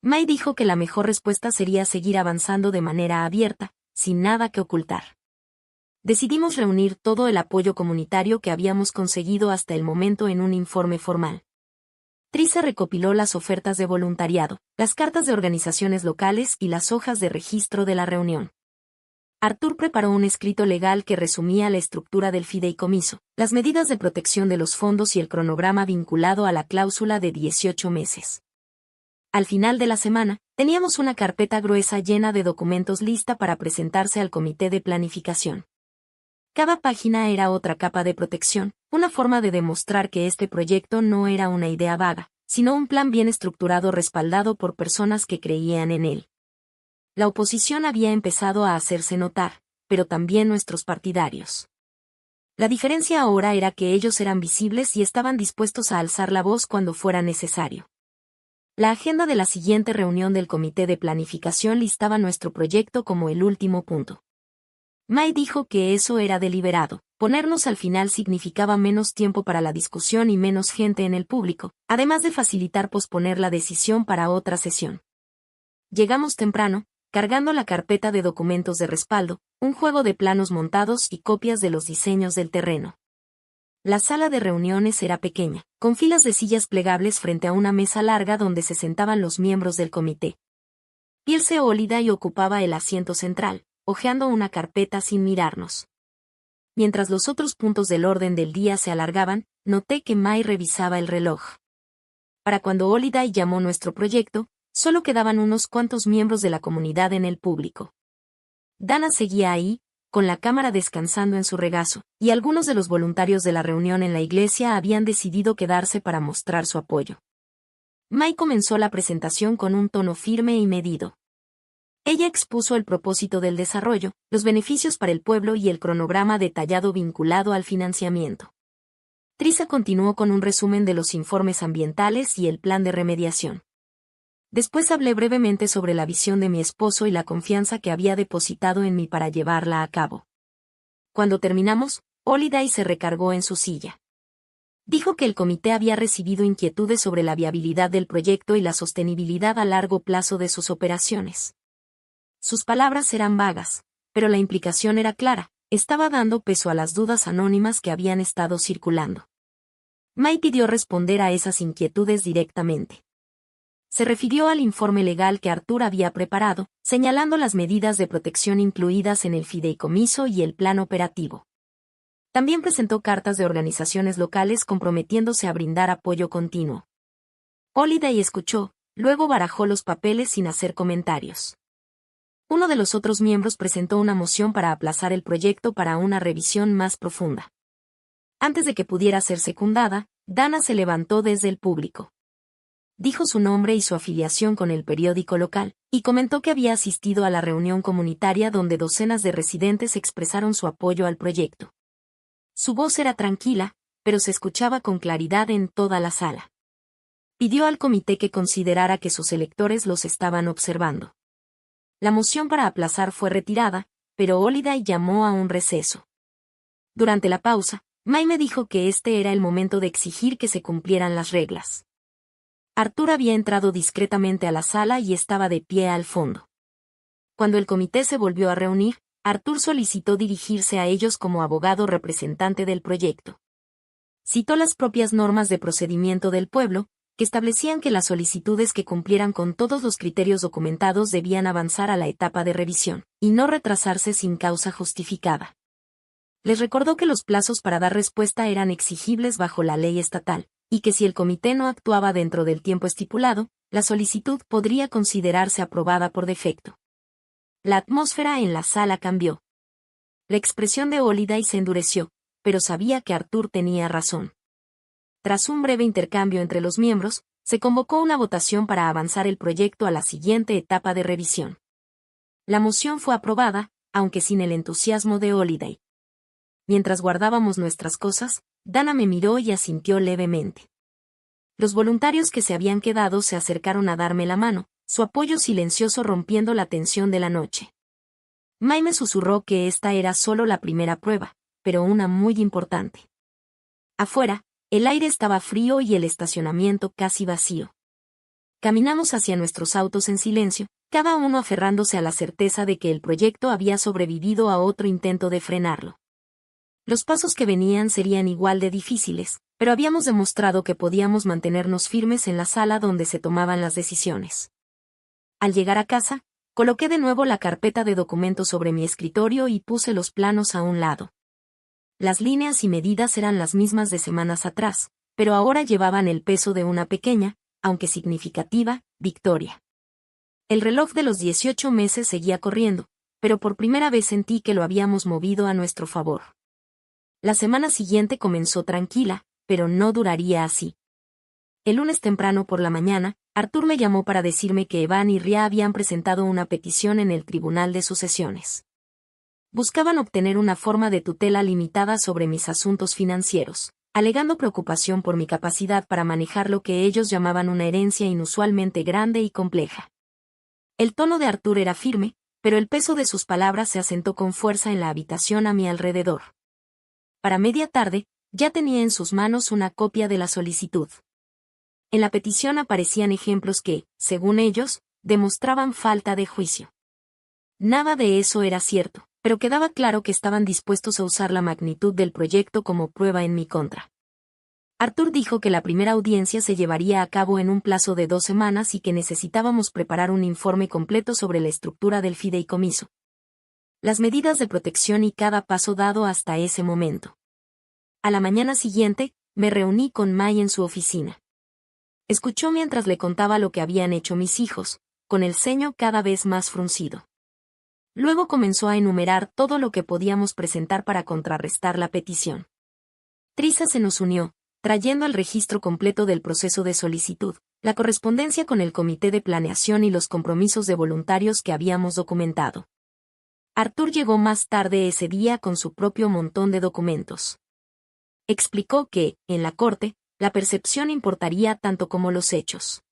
Mai dijo que la mejor respuesta sería seguir avanzando de manera abierta, sin nada que ocultar. Decidimos reunir todo el apoyo comunitario que habíamos conseguido hasta el momento en un informe formal. Trisa recopiló las ofertas de voluntariado, las cartas de organizaciones locales y las hojas de registro de la reunión. Arthur preparó un escrito legal que resumía la estructura del fideicomiso, las medidas de protección de los fondos y el cronograma vinculado a la cláusula de 18 meses. Al final de la semana, teníamos una carpeta gruesa llena de documentos lista para presentarse al comité de planificación. Cada página era otra capa de protección, una forma de demostrar que este proyecto no era una idea vaga, sino un plan bien estructurado respaldado por personas que creían en él. La oposición había empezado a hacerse notar, pero también nuestros partidarios. La diferencia ahora era que ellos eran visibles y estaban dispuestos a alzar la voz cuando fuera necesario. La agenda de la siguiente reunión del Comité de Planificación listaba nuestro proyecto como el último punto. May dijo que eso era deliberado. Ponernos al final significaba menos tiempo para la discusión y menos gente en el público, además de facilitar posponer la decisión para otra sesión. Llegamos temprano, cargando la carpeta de documentos de respaldo, un juego de planos montados y copias de los diseños del terreno. La sala de reuniones era pequeña, con filas de sillas plegables frente a una mesa larga donde se sentaban los miembros del comité. Pierce Holiday ocupaba el asiento central, hojeando una carpeta sin mirarnos. Mientras los otros puntos del orden del día se alargaban, noté que May revisaba el reloj. Para cuando Holiday llamó nuestro proyecto, solo quedaban unos cuantos miembros de la comunidad en el público. Dana seguía ahí, con la cámara descansando en su regazo, y algunos de los voluntarios de la reunión en la iglesia habían decidido quedarse para mostrar su apoyo. May comenzó la presentación con un tono firme y medido. Ella expuso el propósito del desarrollo, los beneficios para el pueblo y el cronograma detallado vinculado al financiamiento. Trisa continuó con un resumen de los informes ambientales y el plan de remediación. Después hablé brevemente sobre la visión de mi esposo y la confianza que había depositado en mí para llevarla a cabo. Cuando terminamos, Holiday se recargó en su silla. Dijo que el comité había recibido inquietudes sobre la viabilidad del proyecto y la sostenibilidad a largo plazo de sus operaciones. Sus palabras eran vagas, pero la implicación era clara, estaba dando peso a las dudas anónimas que habían estado circulando. May pidió responder a esas inquietudes directamente. Se refirió al informe legal que Arthur había preparado, señalando las medidas de protección incluidas en el fideicomiso y el plan operativo. También presentó cartas de organizaciones locales comprometiéndose a brindar apoyo continuo. Holiday escuchó, luego barajó los papeles sin hacer comentarios. Uno de los otros miembros presentó una moción para aplazar el proyecto para una revisión más profunda. Antes de que pudiera ser secundada, Dana se levantó desde el público. Dijo su nombre y su afiliación con el periódico local, y comentó que había asistido a la reunión comunitaria donde docenas de residentes expresaron su apoyo al proyecto. Su voz era tranquila, pero se escuchaba con claridad en toda la sala. Pidió al comité que considerara que sus electores los estaban observando. La moción para aplazar fue retirada, pero Holiday llamó a un receso. Durante la pausa, May me dijo que este era el momento de exigir que se cumplieran las reglas. Arthur había entrado discretamente a la sala y estaba de pie al fondo. Cuando el comité se volvió a reunir, Arthur solicitó dirigirse a ellos como abogado representante del proyecto. Citó las propias normas de procedimiento del pueblo, que establecían que las solicitudes que cumplieran con todos los criterios documentados debían avanzar a la etapa de revisión, y no retrasarse sin causa justificada. Les recordó que los plazos para dar respuesta eran exigibles bajo la ley estatal, y que si el comité no actuaba dentro del tiempo estipulado, la solicitud podría considerarse aprobada por defecto. La atmósfera en la sala cambió. La expresión de Holiday se endureció, pero sabía que Arthur tenía razón. Tras un breve intercambio entre los miembros, se convocó una votación para avanzar el proyecto a la siguiente etapa de revisión. La moción fue aprobada, aunque sin el entusiasmo de Holiday. Mientras guardábamos nuestras cosas, Dana me miró y asintió levemente. Los voluntarios que se habían quedado se acercaron a darme la mano, su apoyo silencioso rompiendo la tensión de la noche. May me susurró que esta era solo la primera prueba, pero una muy importante. Afuera, el aire estaba frío y el estacionamiento casi vacío. Caminamos hacia nuestros autos en silencio, cada uno aferrándose a la certeza de que el proyecto había sobrevivido a otro intento de frenarlo. Los pasos que venían serían igual de difíciles, pero habíamos demostrado que podíamos mantenernos firmes en la sala donde se tomaban las decisiones. Al llegar a casa, coloqué de nuevo la carpeta de documentos sobre mi escritorio y puse los planos a un lado. Las líneas y medidas eran las mismas de semanas atrás, pero ahora llevaban el peso de una pequeña, aunque significativa, victoria. El reloj de los 18 meses seguía corriendo, pero por primera vez sentí que lo habíamos movido a nuestro favor. La semana siguiente comenzó tranquila, pero no duraría así. El lunes temprano por la mañana, Artur me llamó para decirme que Evan y Ria habían presentado una petición en el Tribunal de Sucesiones. Buscaban obtener una forma de tutela limitada sobre mis asuntos financieros, alegando preocupación por mi capacidad para manejar lo que ellos llamaban una herencia inusualmente grande y compleja. El tono de Artur era firme, pero el peso de sus palabras se asentó con fuerza en la habitación a mi alrededor. Para media tarde, ya tenía en sus manos una copia de la solicitud. En la petición aparecían ejemplos que, según ellos, demostraban falta de juicio. Nada de eso era cierto, pero quedaba claro que estaban dispuestos a usar la magnitud del proyecto como prueba en mi contra. Artur dijo que la primera audiencia se llevaría a cabo en un plazo de 2 semanas y que necesitábamos preparar un informe completo sobre la estructura del fideicomiso, las medidas de protección y cada paso dado hasta ese momento. A la mañana siguiente, me reuní con Mai en su oficina. Escuchó mientras le contaba lo que habían hecho mis hijos, con el ceño cada vez más fruncido. Luego comenzó a enumerar todo lo que podíamos presentar para contrarrestar la petición. Trisa se nos unió, trayendo el registro completo del proceso de solicitud, la correspondencia con el comité de planeación y los compromisos de voluntarios que habíamos documentado. Artur llegó más tarde ese día con su propio montón de documentos. Explicó que, en la corte, la percepción importaría tanto como los hechos.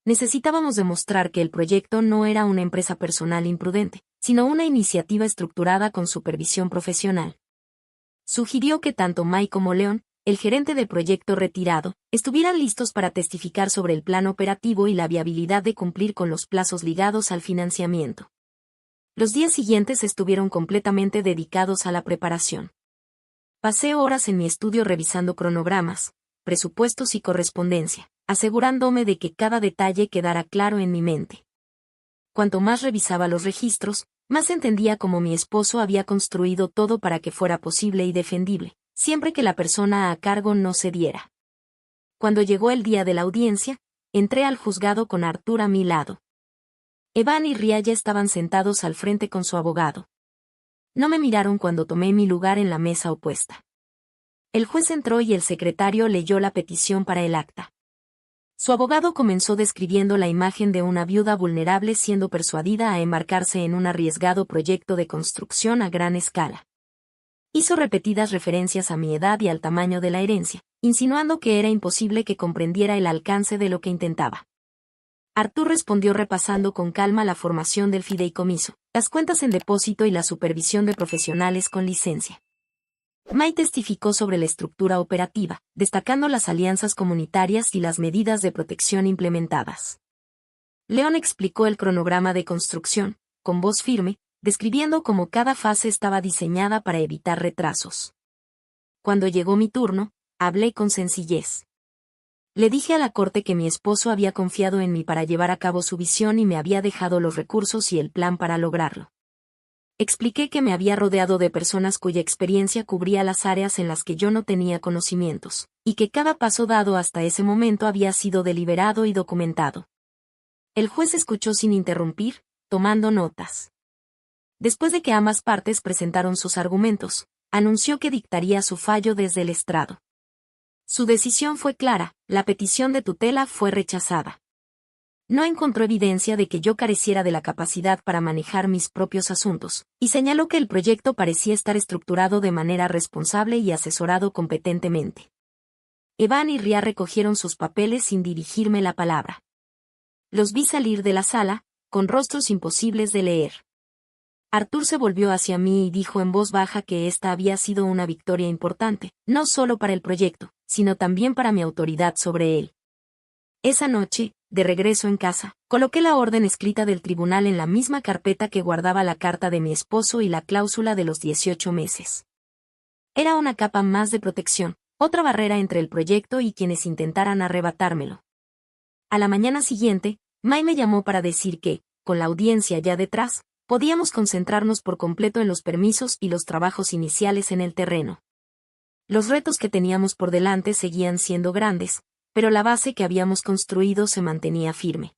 Necesitábamos demostrar que el proyecto no era una empresa personal imprudente, sino una iniciativa estructurada con supervisión profesional. Sugirió que tanto Mai como Leon, el gerente del proyecto retirado, estuvieran listos para testificar sobre el plan operativo y la viabilidad de cumplir con los plazos ligados al financiamiento. Los días siguientes estuvieron completamente dedicados a la preparación. Pasé horas en mi estudio revisando cronogramas, presupuestos y correspondencia, asegurándome de que cada detalle quedara claro en mi mente. Cuanto más revisaba los registros, más entendía cómo mi esposo había construido todo para que fuera posible y defendible, siempre que la persona a cargo no cediera. Cuando llegó el día de la audiencia, entré al juzgado con Artur a mi lado. Evan y Ria ya estaban sentados al frente con su abogado. No me miraron cuando tomé mi lugar en la mesa opuesta. El juez entró y el secretario leyó la petición para el acta. Su abogado comenzó describiendo la imagen de una viuda vulnerable siendo persuadida a embarcarse en un arriesgado proyecto de construcción a gran escala. Hizo repetidas referencias a mi edad y al tamaño de la herencia, insinuando que era imposible que comprendiera el alcance de lo que intentaba. Artur respondió repasando con calma la formación del fideicomiso, las cuentas en depósito y la supervisión de profesionales con licencia. Mai testificó sobre la estructura operativa, destacando las alianzas comunitarias y las medidas de protección implementadas. Leon explicó el cronograma de construcción, con voz firme, describiendo cómo cada fase estaba diseñada para evitar retrasos. Cuando llegó mi turno, hablé con sencillez. Le dije a la corte que mi esposo había confiado en mí para llevar a cabo su visión y me había dejado los recursos y el plan para lograrlo. Expliqué que me había rodeado de personas cuya experiencia cubría las áreas en las que yo no tenía conocimientos, y que cada paso dado hasta ese momento había sido deliberado y documentado. El juez escuchó sin interrumpir, tomando notas. Después de que ambas partes presentaron sus argumentos, anunció que dictaría su fallo desde el estrado. Su decisión fue clara, la petición de tutela fue rechazada. No encontró evidencia de que yo careciera de la capacidad para manejar mis propios asuntos, y señaló que el proyecto parecía estar estructurado de manera responsable y asesorado competentemente. Evan y Ria recogieron sus papeles sin dirigirme la palabra. Los vi salir de la sala, con rostros imposibles de leer. Artur se volvió hacia mí y dijo en voz baja que esta había sido una victoria importante, no solo para el proyecto, sino también para mi autoridad sobre él. Esa noche, de regreso en casa, coloqué la orden escrita del tribunal en la misma carpeta que guardaba la carta de mi esposo y la cláusula de los 18 meses. Era una capa más de protección, otra barrera entre el proyecto y quienes intentaran arrebatármelo. A la mañana siguiente, Mai me llamó para decir que, con la audiencia ya detrás, podíamos concentrarnos por completo en los permisos y los trabajos iniciales en el terreno. Los retos que teníamos por delante seguían siendo grandes, pero la base que habíamos construido se mantenía firme.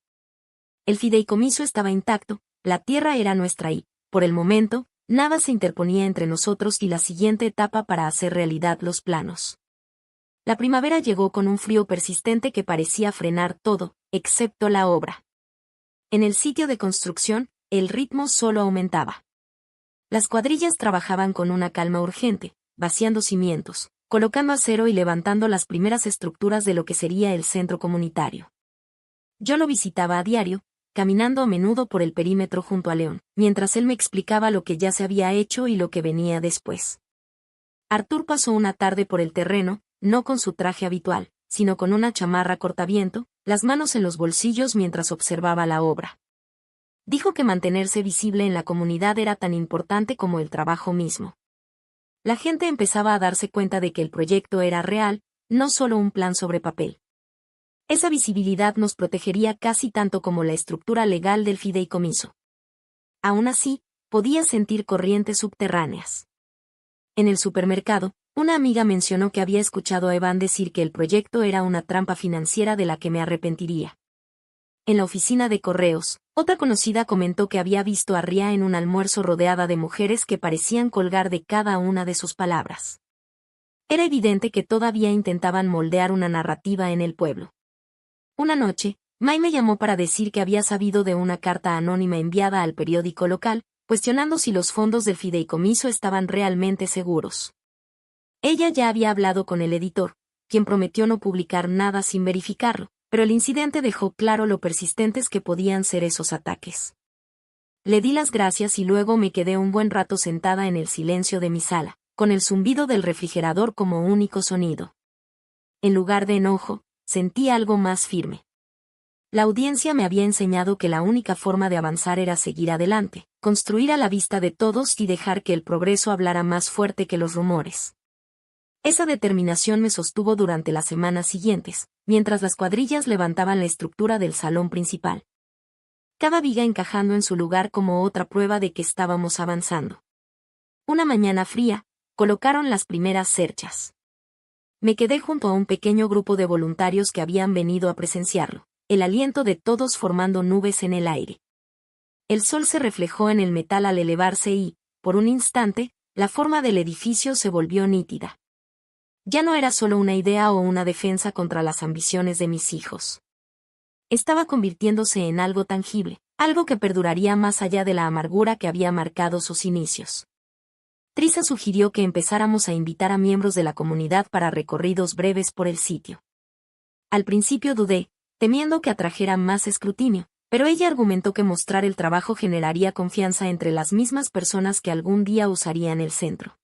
El fideicomiso estaba intacto, la tierra era nuestra y, por el momento, nada se interponía entre nosotros y la siguiente etapa para hacer realidad los planos. La primavera llegó con un frío persistente que parecía frenar todo, excepto la obra. En el sitio de construcción, el ritmo solo aumentaba. Las cuadrillas trabajaban con una calma urgente, vaciando cimientos, colocando acero y levantando las primeras estructuras de lo que sería el centro comunitario. Yo lo visitaba a diario, caminando a menudo por el perímetro junto a León, mientras él me explicaba lo que ya se había hecho y lo que venía después. Artur pasó una tarde por el terreno, no con su traje habitual, sino con una chamarra cortaviento, las manos en los bolsillos mientras observaba la obra. Dijo que mantenerse visible en la comunidad era tan importante como el trabajo mismo. La gente empezaba a darse cuenta de que el proyecto era real, no solo un plan sobre papel. Esa visibilidad nos protegería casi tanto como la estructura legal del fideicomiso. Aún así, podía sentir corrientes subterráneas. En el supermercado, una amiga mencionó que había escuchado a Evan decir que el proyecto era una trampa financiera de la que me arrepentiría. En la oficina de correos, otra conocida comentó que había visto a Ria en un almuerzo rodeada de mujeres que parecían colgar de cada una de sus palabras. Era evidente que todavía intentaban moldear una narrativa en el pueblo. Una noche, Mai me llamó para decir que había sabido de una carta anónima enviada al periódico local, cuestionando si los fondos del fideicomiso estaban realmente seguros. Ella ya había hablado con el editor, quien prometió no publicar nada sin verificarlo, pero el incidente dejó claro lo persistentes que podían ser esos ataques. Le di las gracias y luego me quedé un buen rato sentada en el silencio de mi sala, con el zumbido del refrigerador como único sonido. En lugar de enojo, sentí algo más firme. La audiencia me había enseñado que la única forma de avanzar era seguir adelante, construir a la vista de todos y dejar que el progreso hablara más fuerte que los rumores. Esa determinación me sostuvo durante las semanas siguientes, mientras las cuadrillas levantaban la estructura del salón principal. Cada viga encajando en su lugar como otra prueba de que estábamos avanzando. Una mañana fría, colocaron las primeras cerchas. Me quedé junto a un pequeño grupo de voluntarios que habían venido a presenciarlo, el aliento de todos formando nubes en el aire. El sol se reflejó en el metal al elevarse y, por un instante, la forma del edificio se volvió nítida. Ya no era solo una idea o una defensa contra las ambiciones de mis hijos. Estaba convirtiéndose en algo tangible, algo que perduraría más allá de la amargura que había marcado sus inicios. Trisa sugirió que empezáramos a invitar a miembros de la comunidad para recorridos breves por el sitio. Al principio dudé, temiendo que atrajera más escrutinio, pero ella argumentó que mostrar el trabajo generaría confianza entre las mismas personas que algún día usarían el centro.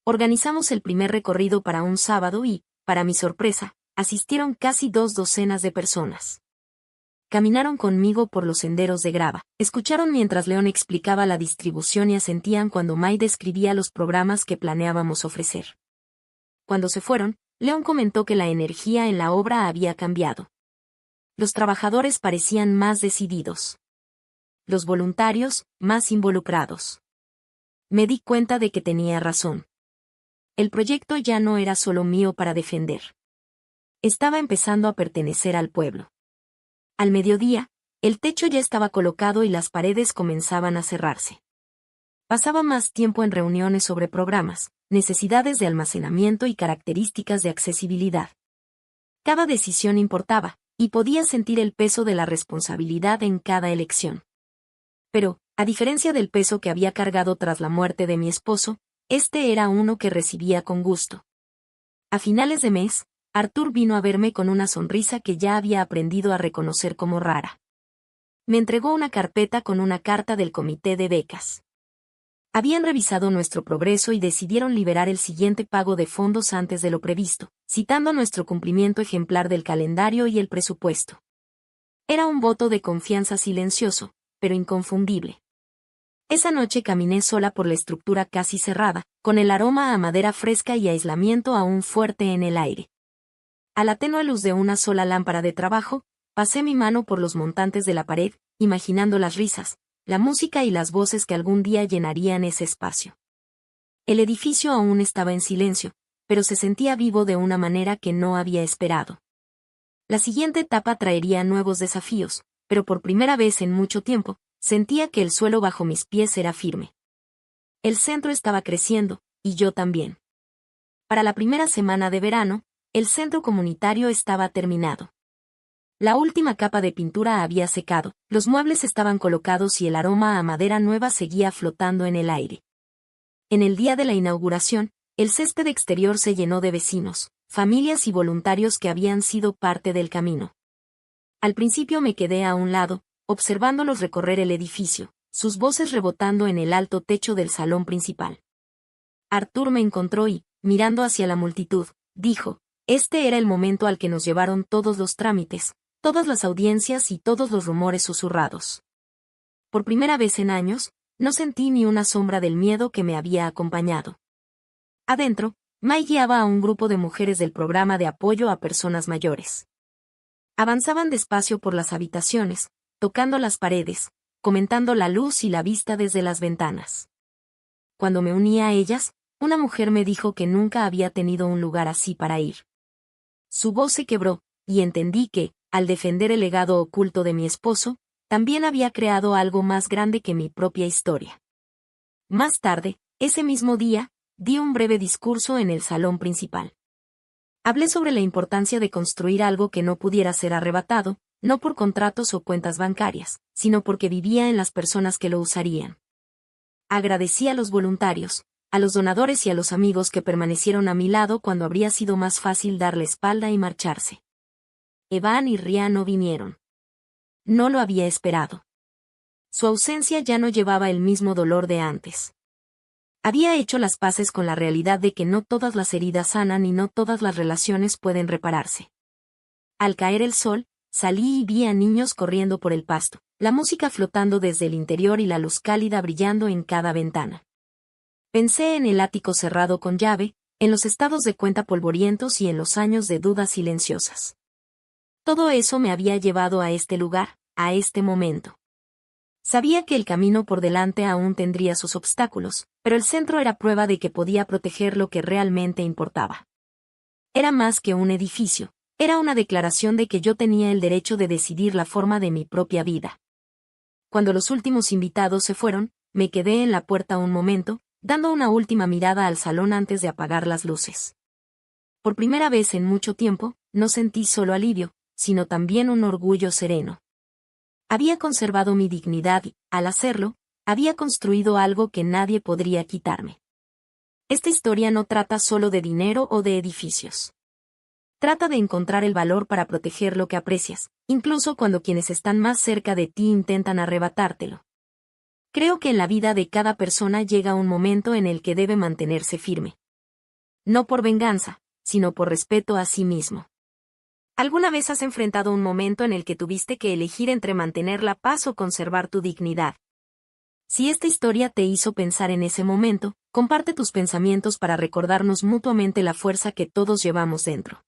Organizamos el primer recorrido para un sábado y, para mi sorpresa, asistieron casi 2 docenas de personas. Caminaron conmigo por los senderos de grava, escucharon mientras León explicaba la distribución y asentían cuando Mai describía los programas que planeábamos ofrecer. Cuando se fueron, León comentó que la energía en la obra había cambiado. Los trabajadores parecían más decididos. Los voluntarios, más involucrados. Me di cuenta de que tenía razón. El proyecto ya no era solo mío para defender. Estaba empezando a pertenecer al pueblo. Al mediodía, el techo ya estaba colocado y las paredes comenzaban a cerrarse. Pasaba más tiempo en reuniones sobre programas, necesidades de almacenamiento y características de accesibilidad. Cada decisión importaba, y podía sentir el peso de la responsabilidad en cada elección. Pero, a diferencia del peso que había cargado tras la muerte de mi esposo, este era uno que recibía con gusto. A finales de mes, Artur vino a verme con una sonrisa que ya había aprendido a reconocer como rara. Me entregó una carpeta con una carta del comité de becas. Habían revisado nuestro progreso y decidieron liberar el siguiente pago de fondos antes de lo previsto, citando nuestro cumplimiento ejemplar del calendario y el presupuesto. Era un voto de confianza silencioso, pero inconfundible. Esa noche caminé sola por la estructura casi cerrada, con el aroma a madera fresca y aislamiento aún fuerte en el aire. A la tenue luz de una sola lámpara de trabajo, pasé mi mano por los montantes de la pared, imaginando las risas, la música y las voces que algún día llenarían ese espacio. El edificio aún estaba en silencio, pero se sentía vivo de una manera que no había esperado. La siguiente etapa traería nuevos desafíos, pero por primera vez en mucho tiempo, sentía que el suelo bajo mis pies era firme. El centro estaba creciendo, y yo también. Para la primera semana de verano, el centro comunitario estaba terminado. La última capa de pintura había secado, los muebles estaban colocados y el aroma a madera nueva seguía flotando en el aire. En el día de la inauguración, el césped exterior se llenó de vecinos, familias y voluntarios que habían sido parte del camino. Al principio me quedé a un lado, observándolos recorrer el edificio, sus voces rebotando en el alto techo del salón principal. Arthur me encontró y, mirando hacia la multitud, dijo, este era el momento al que nos llevaron todos los trámites, todas las audiencias y todos los rumores susurrados. Por primera vez en años, no sentí ni una sombra del miedo que me había acompañado. Adentro, Mai guiaba a un grupo de mujeres del programa de apoyo a personas mayores. Avanzaban despacio por las habitaciones, tocando las paredes, comentando la luz y la vista desde las ventanas. Cuando me uní a ellas, una mujer me dijo que nunca había tenido un lugar así para ir. Su voz se quebró, y entendí que, al defender el legado oculto de mi esposo, también había creado algo más grande que mi propia historia. Más tarde, ese mismo día, di un breve discurso en el salón principal. Hablé sobre la importancia de construir algo que no pudiera ser arrebatado, no por contratos o cuentas bancarias, sino porque vivía en las personas que lo usarían. Agradecí a los voluntarios, a los donadores y a los amigos que permanecieron a mi lado cuando habría sido más fácil dar la espalda y marcharse. Evan y Ria no vinieron. No lo había esperado. Su ausencia ya no llevaba el mismo dolor de antes. Había hecho las paces con la realidad de que no todas las heridas sanan y no todas las relaciones pueden repararse. Al caer el sol, salí y vi a niños corriendo por el pasto, la música flotando desde el interior y la luz cálida brillando en cada ventana. Pensé en el ático cerrado con llave, en los estados de cuenta polvorientos y en los años de dudas silenciosas. Todo eso me había llevado a este lugar, a este momento. Sabía que el camino por delante aún tendría sus obstáculos, pero el centro era prueba de que podía proteger lo que realmente importaba. Era más que un edificio, era una declaración de que yo tenía el derecho de decidir la forma de mi propia vida. Cuando los últimos invitados se fueron, me quedé en la puerta un momento, dando una última mirada al salón antes de apagar las luces. Por primera vez en mucho tiempo, no sentí solo alivio, sino también un orgullo sereno. Había conservado mi dignidad y, al hacerlo, había construido algo que nadie podría quitarme. Esta historia no trata solo de dinero o de edificios. Trata de encontrar el valor para proteger lo que aprecias, incluso cuando quienes están más cerca de ti intentan arrebatártelo. Creo que en la vida de cada persona llega un momento en el que debe mantenerse firme. No por venganza, sino por respeto a sí mismo. ¿Alguna vez has enfrentado un momento en el que tuviste que elegir entre mantener la paz o conservar tu dignidad? Si esta historia te hizo pensar en ese momento, comparte tus pensamientos para recordarnos mutuamente la fuerza que todos llevamos dentro.